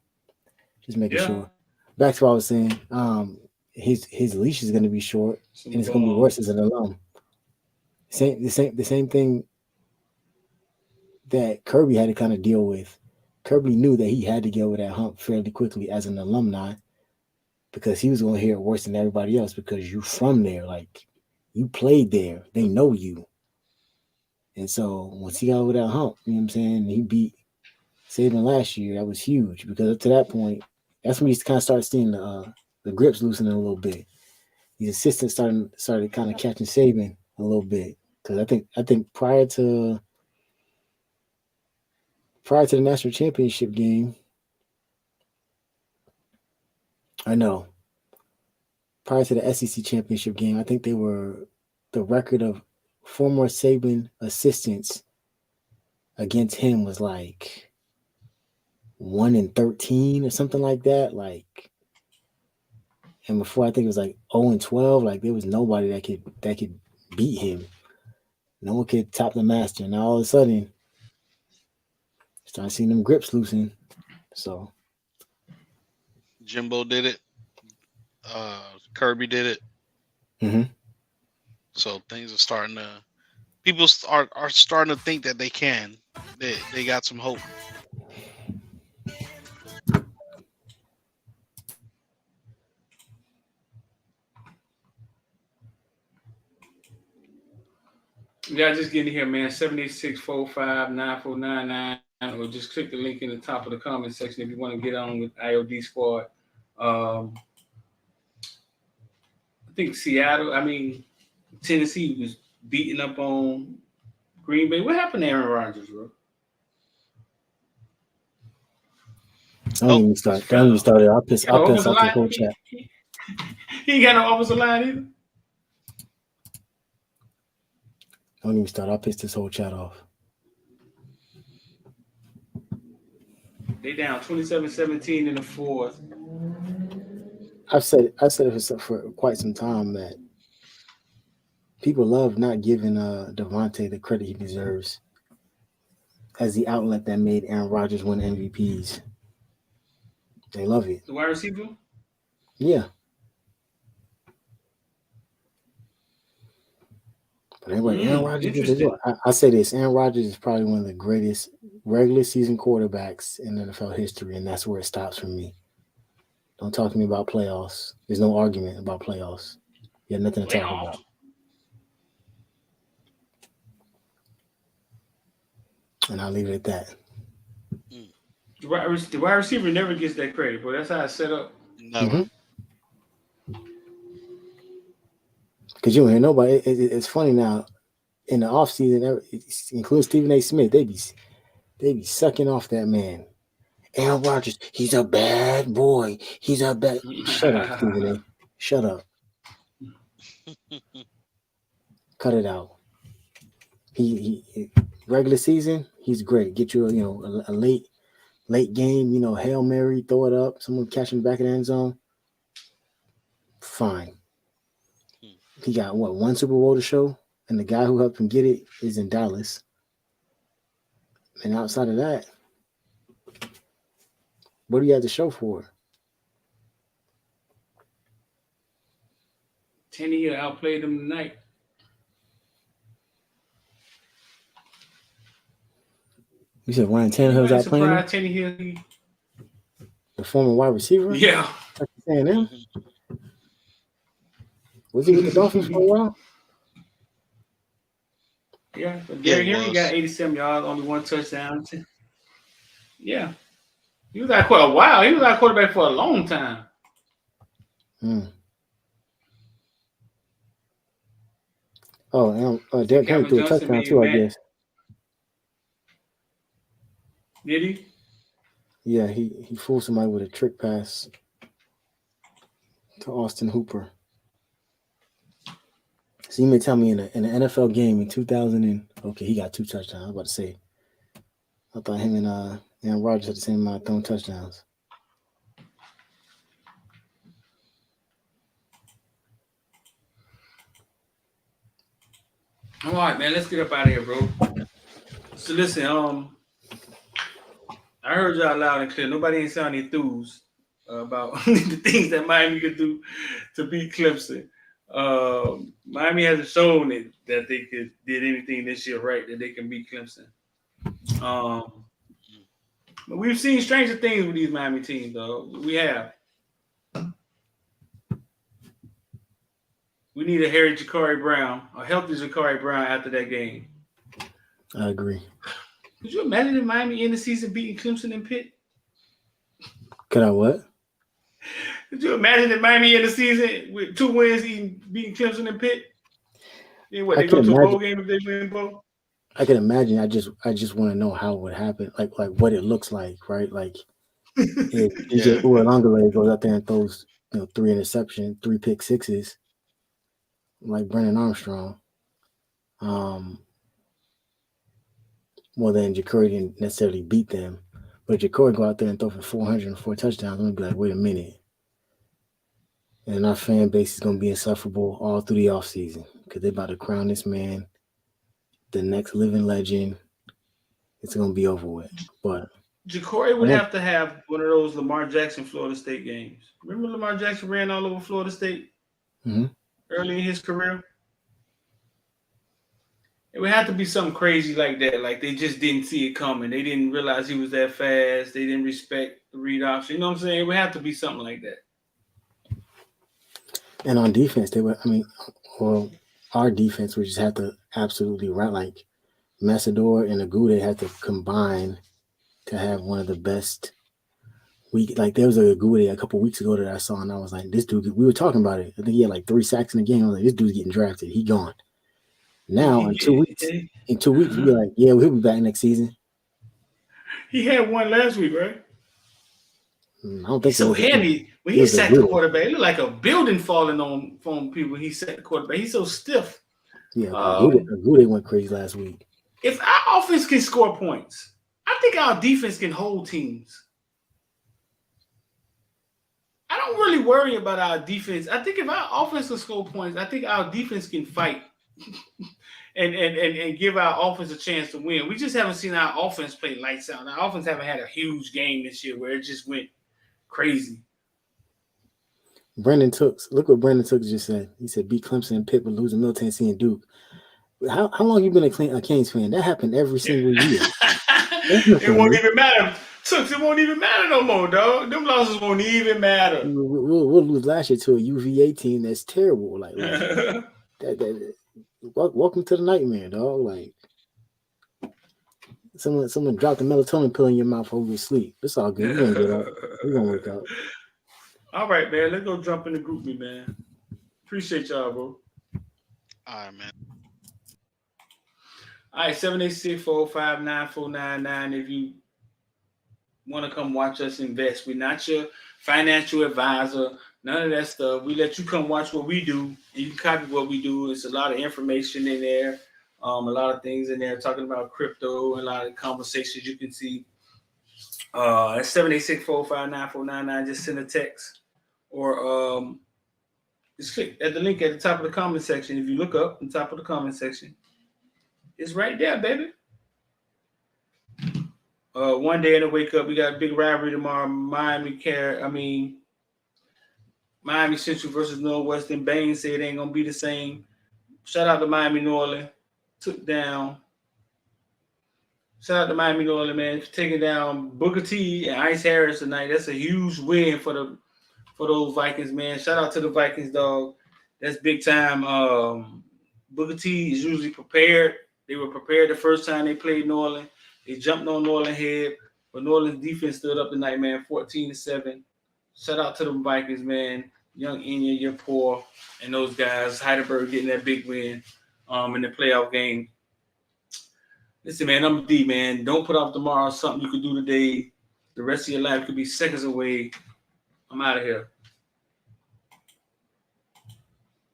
Just making sure. Back to what I was saying. His leash is going to be short, and it's going to be worse as an alum. The same thing that Kirby had to kind of deal with. Kirby knew that he had to get over that hump fairly quickly as an alumni because he was going to hear it worse than everybody else because you from there. Like, you played there. They know you. And so once he got over that hump, you know what I'm saying, he beat Saban last year. That was huge because up to that point, that's when you kind of started seeing the grips loosening a little bit. These assistants started kind of catching Saban a little bit. Because I think prior to the national championship game, I know prior to the SEC championship game, I think they were the record of former Saban assistants against him was like 1-13 or something like that. Like, and before I think it was like 0-12. Like there was nobody that could beat him. No one could top the master. Now all of a sudden, start seeing them grips loosen. So Jimbo did it. Kirby did it. Mhm. So things are starting to. People are starting to think that they can. They got some hope. Yeah, just get in here, man. 786-459-4499, or just click the link in the top of the comment section if you want to get on with IOD Squad. I think Tennessee was beating up on Green Bay. What happened to Aaron Rodgers, bro? don't even start. Don't even start it. I'll piss off the whole chat. He ain't got no offensive line either. Don't even start. I'll piss this whole chat off. They down 27-17 in the fourth. I've said it for quite some time that people love not giving Devontae the credit he deserves as the outlet that made Aaron Rodgers win MVPs. They love it. The wide receiver? Yeah. But anyway, Aaron Rodgers. I say this: Aaron Rodgers is probably one of the greatest regular season quarterbacks in NFL history, and that's where it stops for me. Don't talk to me about playoffs. There's no argument about playoffs. You have nothing to talk about. And I'll leave it at that. The wide receiver never gets that credit, but that's how it's set up. Never. Because you don't hear nobody. It's funny now. In the offseason, including Stephen A. Smith, they be sucking off that man. Aaron Rodgers, he's a bad boy. He's a bad. Shut up, Stephen A. Shut up. Cut it out. He regular season, he's great. Get you a late game, Hail Mary, throw it up, someone catching the back of the end zone. Fine. He got one Super Bowl to show, and the guy who helped him get it is in Dallas. And outside of that, what do you have to show for it? Tannehill outplayed him tonight. You said Ryan Tannehill's outplaying Tannehill. The former wide receiver? Yeah. Like you're saying him? Was he with the Dolphins for a while? Yeah, but Derrick Henry got 87 yards, only one touchdown. Yeah. He was out quite a while. He was our quarterback for a long time. Oh, and Derrick Henry threw a touchdown too, I guess. Did he? Yeah, he fooled somebody with a trick pass to Austin Hooper. So you may tell me in an NFL game in 2000 he got 2 touchdowns. I was about to say, I thought him and Aaron Rodgers had the same amount of throwing touchdowns. All right, man, let's get up out of here, bro. So listen, I heard y'all loud and clear. Nobody ain't sounding enthused about the things that Miami could do to beat Clemson. Miami hasn't shown it that they did anything this year right that they can beat Clemson. But we've seen stranger things with these Miami teams, though. We have. We need a healthy Ja'Cory Brown after that game. I agree. Could you imagine if Miami in the season beating Clemson and Pitt? Could I what? Could you imagine if Miami in the season with 2 wins beating Clemson and Pitt? Yeah, what I they go can to a bowl imagine. game if they win bowl? I can imagine. I just want to know how it would happen, like what it looks like, right? Like if DJ Yeah. Uiagalelei goes out there and throws 3 interceptions, 3 pick sixes, like Brennan Armstrong. Well, then Jacory didn't necessarily beat them, but Jacory go out there and throw for 404 touchdowns. I'm gonna be like, wait a minute. And our fan base is gonna be insufferable all through the offseason because they're about to crown this man the next living legend. It's gonna be over with. But Jacory would have to have one of those Lamar Jackson Florida State games. Remember Lamar Jackson ran all over Florida State early in his career? It would have to be something crazy like that. Like they just didn't see it coming. They didn't realize he was that fast. They didn't respect the read option. You know what I'm saying? It would have to be something like that. And on defense, our defense would just have to absolutely like Massador and Agude had to combine to have one of the best. Like there was a Agude a couple weeks ago that I saw, and I was like, this dude. We were talking about it. I think he had like 3 sacks in the game. I was like, this dude's getting drafted. He gone. Now in 2 weeks, we're like, yeah, he'll be back next season. He had one last week, right? I don't think so heavy. When he sacked the quarterback, it looked like a building falling on people. He sacked the quarterback. He's so stiff. Yeah, Agude went crazy last week. If our offense can score points, I think our defense can hold teams. I don't really worry about our defense. I think if our offense can score points, I think our defense can fight and give our offense a chance to win. We just haven't seen our offense play lights out. Our offense haven't had a huge game this year where it just went crazy. Look what Brandon Tooks just said. He said, beat Clemson and Pitt, but losing Middle Tennessee and Duke. How long you been a Canes fan? That happened every single year. It won't even matter. Tooks, it won't even matter no more, dog. Them losses won't even matter. We'll lose last year to a UVA team that's terrible. Like welcome to the nightmare, dog. Like someone dropped a melatonin pill in your mouth over your sleep. It's all good. We're gonna get up. We're gonna wake up. All right, man. Let's go jump in the group me, man. Appreciate y'all, bro. All right, man. All right, 786-459-499. If you want to come watch us invest, we're not your financial advisor. None of that stuff. We let you come watch what we do. You can copy what we do. It's a lot of information in there. A lot of things in there talking about crypto and a lot of conversations you can see. That's 786-459-499. Just send a text or just click at the link at the top of the comment section. If you look up on top of the comment section, it's right there, baby. One day in the wake up, we got a big rivalry tomorrow. Miami Central versus Northwestern. Bain said it ain't gonna be the same. Shout out to Miami New Orleans. Took down. Shout out to Miami New Orleans, man, for taking down Booker T and Ice Harris tonight. That's a huge win for those Vikings, man. Shout out to the Vikings, dog. That's big time. Booker T is usually prepared. They were prepared the first time they played New Orleans. They jumped on New Orleans' head, but New Orleans defense stood up tonight, man, 14-7. Shout out to the Vikings, man. Young Enya, you're poor, and those guys. Heidelberg getting that big win in the playoff game. Listen, man, I'm D, man. Don't put off tomorrow. Something you could do today. The rest of your life could be seconds away. I'm out of here.